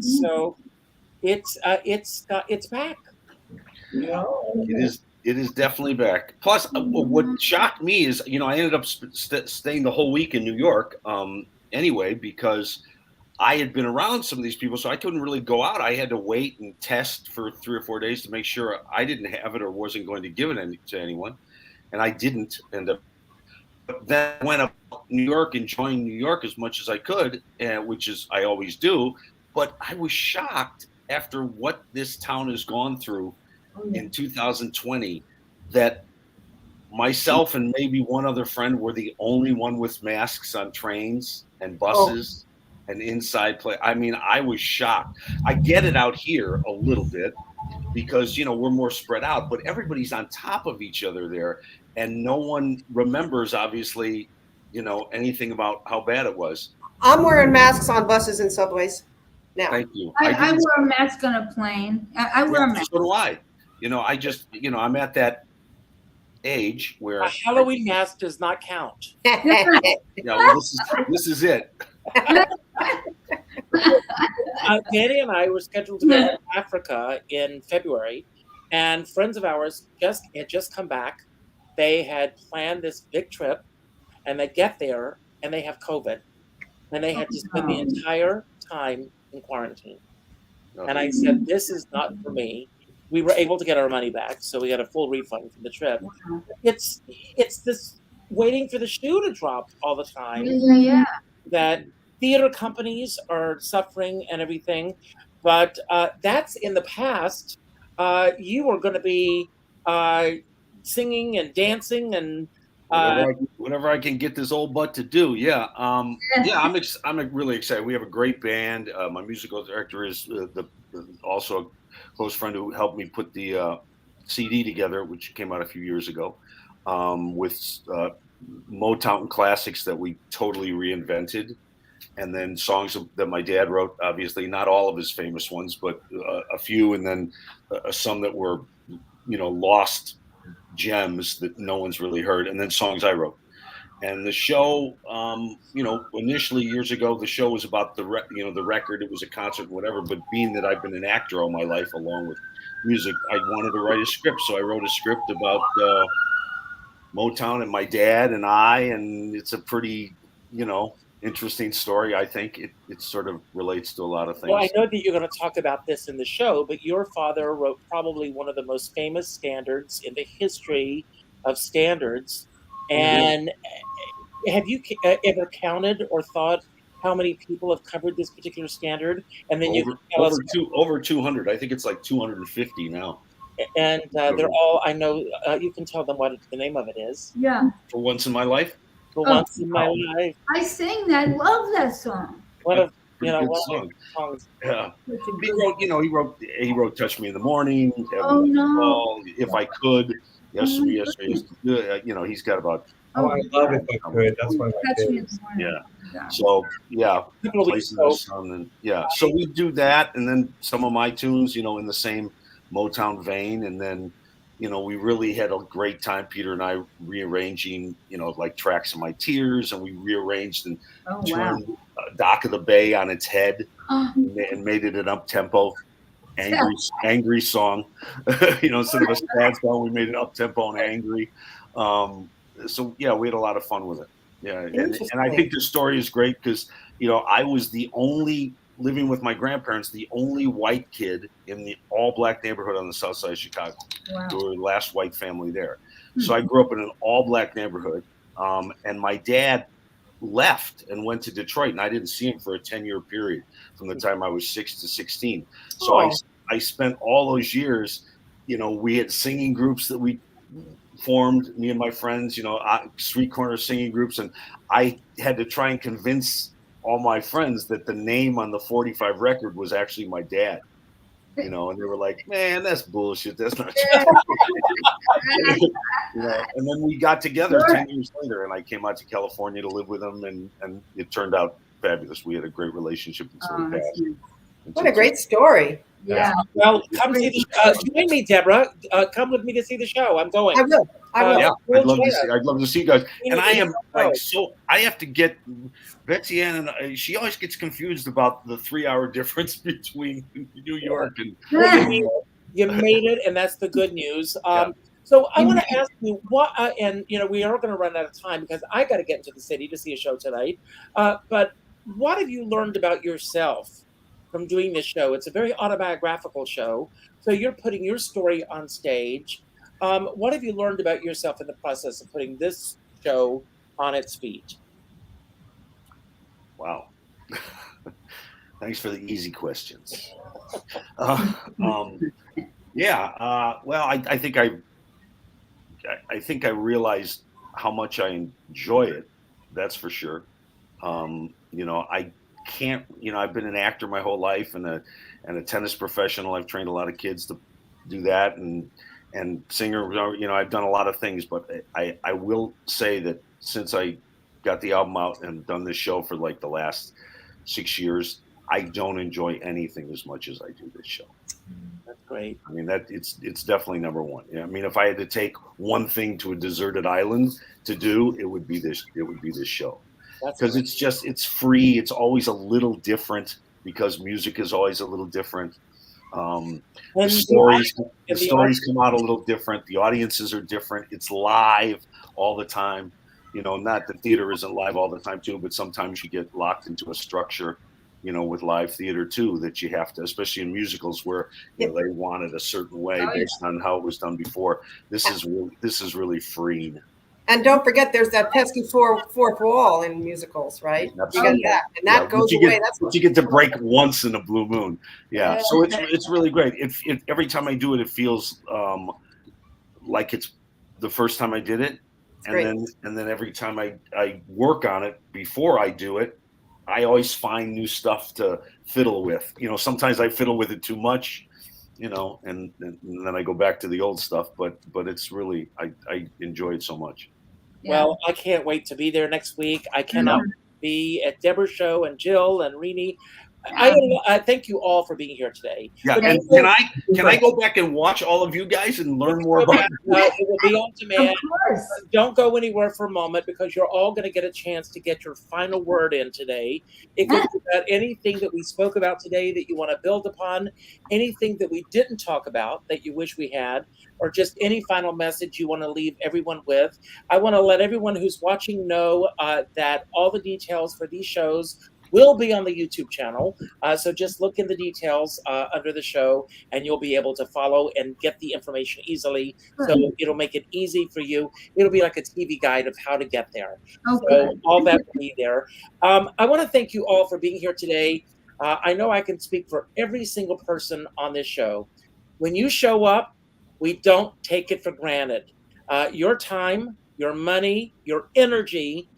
So it's back. It is definitely back. Plus, what shocked me is, I ended up staying the whole week in New York anyway, because I had been around some of these people, so I couldn't really go out. I had to wait and test for 3 or 4 days to make sure I didn't have it or wasn't going to give it to anyone. And I didn't end up. But then I went up to New York, enjoying New York as much as I could, which is I always do. But I was shocked after what this town has gone through in 2020 that myself and maybe one other friend were the only one with masks on trains and buses and inside play. I mean, I was shocked. I get it out here a little bit because, we're more spread out, but everybody's on top of each other there. And no one remembers, obviously, anything about how bad it was. I'm wearing masks on buses and subways now. Thank you. I wear a mask on a plane. I wear a mask. So do I. I just, I'm at that age where A Halloween mask does not count. this is it. Danny and I were scheduled to go to Africa in February, and friends of ours had just come back. They had planned this big trip, and they get there and they have COVID, and they had to spend the entire time in quarantine. And I said, "This is not for me." We were able to get our money back, so we got a full refund from the trip. It's this waiting for the shoe to drop all the time. Yeah. That theater companies are suffering and everything, but that's in the past. You are going to be singing and dancing and whenever I can get this old butt to do. I'm really excited. We have a great band. My musical director is also a close friend who helped me put the CD together, which came out a few years ago, with Motown classics that we totally reinvented. And then songs that my dad wrote, obviously not all of his famous ones, but a few, and then some that were, lost gems that no one's really heard, and then songs I wrote. And the show, initially years ago, the show was about the record. It was a concert, whatever. But being that I've been an actor all my life, along with music, I wanted to write a script. So I wrote a script about Motown and my dad and I, and it's a pretty, interesting story. I think it sort of relates to a lot of things. Well, I know that you're going to talk about this in the show, but your father wrote probably one of the most famous standards in the history of standards. And have you ever counted or thought how many people have covered this particular standard, and then you can tell us. Over 200. I think it's like 250 now. And they're all. I know you can tell them what the name of it is. Yeah. For Once in My Life. For Oh. Once in My Life. I sing that. Love that song. One of Pretty good one song. of the songs. Yeah. Such a He good- wrote he wrote Touch Me in the Morning, Oh, no. If I Could, Oh, my Yesterday, he's got about Oh, I love If I Could. That's one of my Touch me in favorites. the morning. Yeah. So yeah, People will be Place in the Sun, and so we do that, and then some of my tunes, in the same Motown vein, and then we really had a great time, Peter and I, rearranging like Tracks of My Tears, and we rearranged and Oh, wow. turned Dock of the Bay on its head Oh, and made it an up-tempo angry song. Instead of a sad song, we made it up-tempo and angry. So yeah, we had a lot of fun with it. Yeah, and I think the story is great because I was the only, living with my grandparents, the only white kid in the all-black neighborhood on the south side of Chicago. wow. We were the last white family there. So I grew up in an all-black neighborhood, and my dad left and went to Detroit, and I didn't see him for a 10-year period from the time I was 6 to 16. So I spent all those years, we had singing groups that we formed, me and my friends, street corner singing groups, and I had to try and convince all my friends that the name on the 45 record was actually my dad. And they were like, "Man, that's bullshit. That's not true." And then we got together 10 years later, and I came out to California to live with him, and it turned out fabulous. We had a great relationship until he passed. What a great story. Yeah. Well, come see the join me, Deborah. Come with me to see the show. I'm going. I will. I will. Yeah, We'll I'd love to see you guys. And I am Oh. I have to get Betsy Ann, and she always gets confused about the 3-hour difference between New York and. You made it, and that's the good news. So I want to ask you what, and we are going to run out of time because I got to get into the city to see a show tonight. But what have you learned about yourself from doing this show? It's a very autobiographical show, so you're putting your story on stage. What have you learned about yourself in the process of putting this show on its feet? Wow. Thanks for the easy questions. Well, I think I realized how much I enjoy it. That's for sure. I can't. I've been an actor my whole life and a tennis professional. I've trained a lot of kids to do that, and singer. I've done a lot of things, but I will say that since I got the album out and done this show for like the last 6 years, I don't enjoy anything as much as I do this show. That's great. I mean, it's definitely number one. I mean, if I had to take one thing to a deserted island to do, it would be this. It would be this show, because it's free. It's always a little different because music is always a little different. The stories come out a little different. The audiences are different. It's live all the time. Not the theater isn't live all the time too, but sometimes you get locked into a structure. With live theater too, that you have to, especially in musicals where they want it a certain way based on how it was done before. This is really freeing. And don't forget, there's that pesky fourth wall in musicals, right? Absolutely. You get that, and that goes away. That's what you get to break once in a blue moon. Yeah, so it's really great. It every time I do it, it feels like it's the first time I did it, and then every time I work on it before I do it, I always find new stuff to fiddle with. Sometimes I fiddle with it too much, and then I go back to the old stuff. But it's really I enjoy it so much. Yeah. Well, I can't wait to be there next week. I cannot be at Deborah's show and Jill and Rini. I thank you all for being here today. Yeah, and can I go back and watch all of you guys and learn more about it? It will be on demand. Of course. Don't go anywhere for a moment because you're all going to get a chance to get your final word in today. If it's about anything that we spoke about today that you want to build upon, anything that we didn't talk about that you wish we had, or just any final message you want to leave everyone with, I want to let everyone who's watching know that all the details for these shows will be on the YouTube channel. So just look in the details under the show, and you'll be able to follow and get the information easily. So it'll make it easy for you. It'll be like a TV guide of how to get there. So all that will be there. I want to thank you all for being here today. I know I can speak for every single person on this show. When you show up, we don't take it for granted. Your time, your money, your energy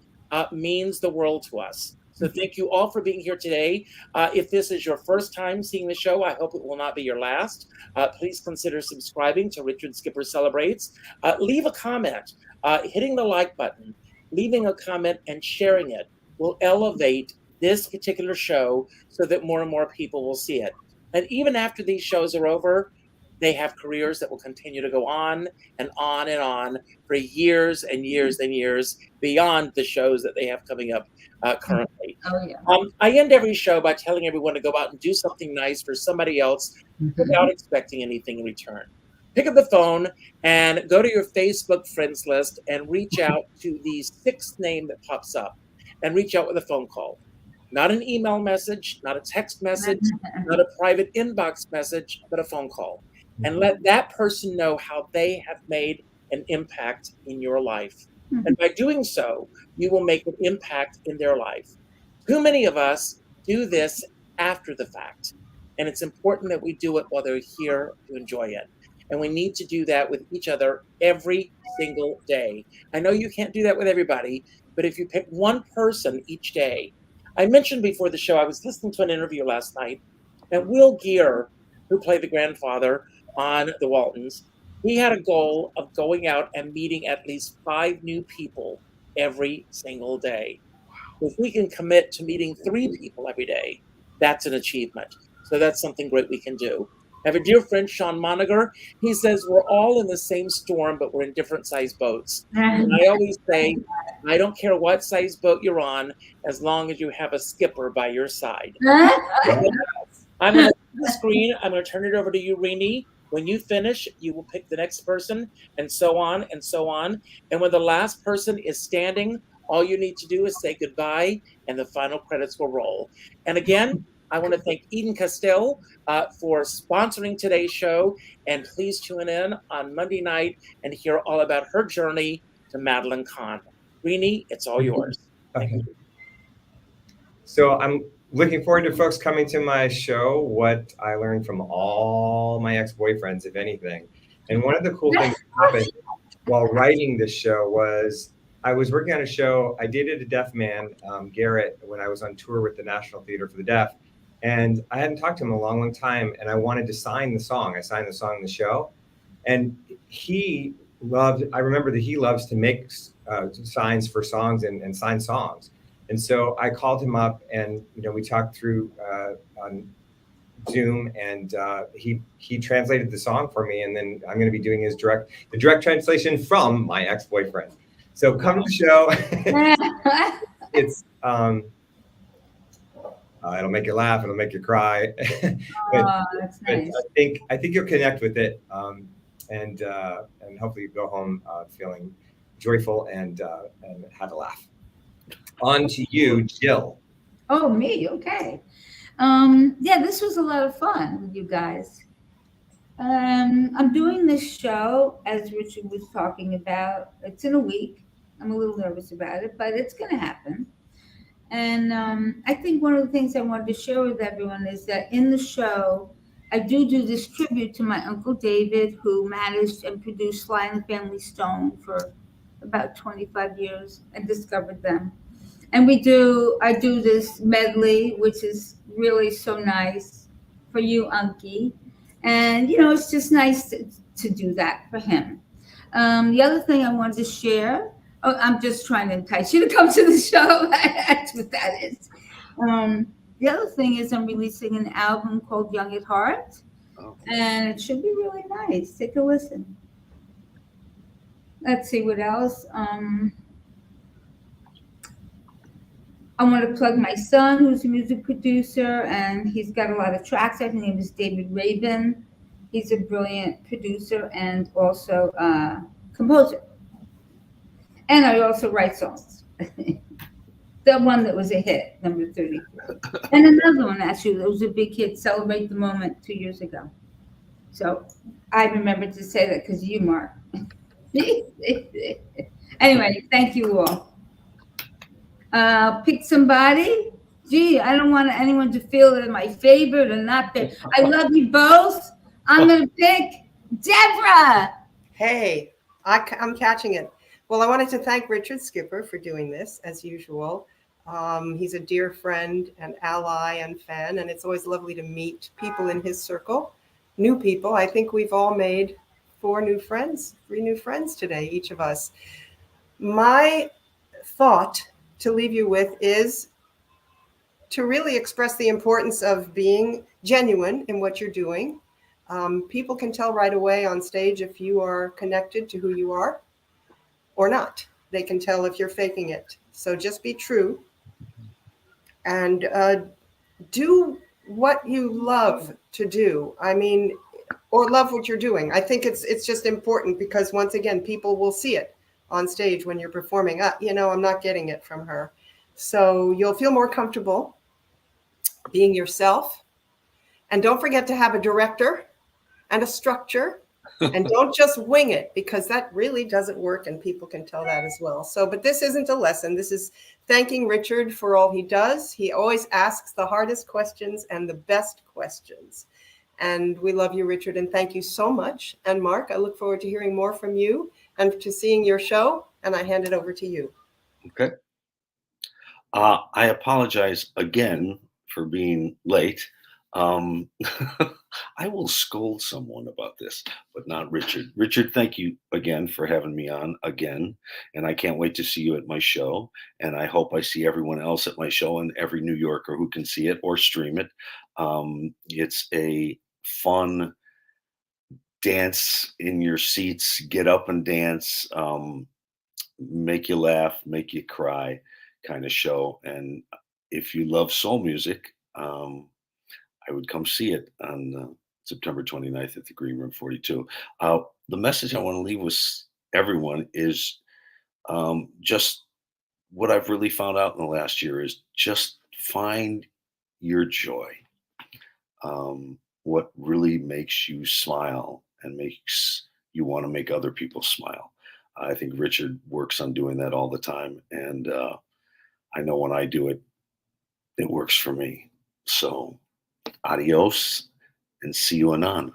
means the world to us. So thank you all for being here today. If this is your first time seeing the show, I hope it will not be your last. Please consider subscribing to Richard Skipper Celebrates. Leave a comment. Hitting the like button, leaving a comment, and sharing it will elevate this particular show so that more and more people will see it. And even after these shows are over, they have careers that will continue to go on and on and on for years and years and years beyond the shows that they have coming up currently. I end every show by telling everyone to go out and do something nice for somebody else without expecting anything in return. Pick up the phone and go to your Facebook friends list and reach out to the sixth name that pops up and reach out with a phone call. Not an email message, not a text message, not a private inbox message, but a phone call. And let that person know how they have made an impact in your life. And by doing so, you will make an impact in their life. Too many of us do this after the fact. And it's important that we do it while they're here to enjoy it. And we need to do that with each other every single day. I know you can't do that with everybody, but if you pick one person each day. I mentioned before the show, I was listening to an interview last night, and Will Geer, who played the grandfather on the Waltons, he had a goal of going out and meeting at least 5 new people every single day. If we can commit to meeting 3 people every day, that's an achievement. So that's something great we can do. I have a dear friend, Sean Moniger. He says we're all in the same storm, but we're in different size boats. And I always say, I don't care what size boat you're on, as long as you have a skipper by your side. I'm going to the screen. I'm going to turn it over to you, Rini. When you finish, you will pick the next person, and so on and so on. And when the last person is standing, all you need to do is say goodbye, and the final credits will roll. And again, I want to thank Eden Castell for sponsoring today's show. And please tune in on Monday night and hear all about her journey to Madeline Kahn. Rini, it's all yours. Thank you. So I'm looking forward to folks coming to my show, what I learned from all my ex-boyfriends, if anything. And one of the cool things that happened while writing this show was I was working on a show. I dated a deaf man, Garrett, when I was on tour with the National Theater for the Deaf. And I hadn't talked to him in a long, long time. And I wanted to sign the song. I signed the song in the show. And I remember that he loves to make signs for songs and sign songs. And so I called him up, and we talked through on Zoom, and he translated the song for me. And then I'm going to be doing the direct translation from my ex-boyfriend. So come to the show. It's it'll make you laugh, it'll make you cry. That's nice. I think you'll connect with it, and hopefully you go home feeling joyful and have a laugh. On to you, Jill. Oh, me? Okay. Yeah, this was a lot of fun with you guys. I'm doing this show, as Richard was talking about. It's in a week. I'm a little nervous about it, but it's going to happen. And I think one of the things I wanted to share with everyone is that in the show, I do this tribute to my Uncle David, who managed and produced Sly and the Family Stone for about 25 years and discovered them. And I do this medley, which is really so nice for you, Unky. And, it's just nice to do that for him. The other thing I wanted to share, I'm just trying to entice you to come to the show. That's what that is. The other thing is I'm releasing an album called Young at Heart. And it should be really nice. Take a listen. Let's see what else. I want to plug my son, who's a music producer, and he's got a lot of tracks. His name is David Raven. He's a brilliant producer and also composer. And I also write songs. The one that was a hit, number 34. And another one, actually, that was a big hit, Celebrate the Moment, 2 years ago. So I remembered to say that because of you, Mark. Anyway, thank you all. Pick somebody. Gee, I don't want anyone to feel that my favorite or not favorite. I love you both. I'm going to pick Deborah. Hey, I'm catching it. Well, I wanted to thank Richard Skipper for doing this, as usual. He's a dear friend and ally and fan, and it's always lovely to meet people in his circle, new people. I think we've all made 3 new friends today, each of us. My thought to leave you with is to really express the importance of being genuine in what you're doing. People can tell right away on stage if you are connected to who you are or not. They can tell if you're faking it. So just be true and do what you love to do. I mean, or love what you're doing. I think it's just important because once again, people will see it on stage when you're performing. I'm not getting it from her. So you'll feel more comfortable being yourself. And don't forget to have a director and a structure. And don't just wing it, because that really doesn't work, and people can tell that as well. So, but this isn't a lesson. This is thanking Richard for all he does. He always asks the hardest questions and the best questions. And we love you, Richard, and thank you so much. And Mark, I look forward to hearing more from you and to seeing your show, and I hand it over to you. Okay. I apologize again for being late. I will scold someone about this, but not Richard. Richard, thank you again for having me on again. And I can't wait to see you at my show. And I hope I see everyone else at my show and every New Yorker who can see it or stream it. It's a fun dance in your seats, get up and dance, make you laugh, make you cry kind of show. And if you love soul music, I would come see it on September 29th at the Green Room 42. The message I want to leave with everyone is just what I've really found out in the last year is just find your joy. What really makes you smile and makes you want to make other people smile. I think Richard works on doing that all the time. And I know when I do it, it works for me. So adios and see you anon.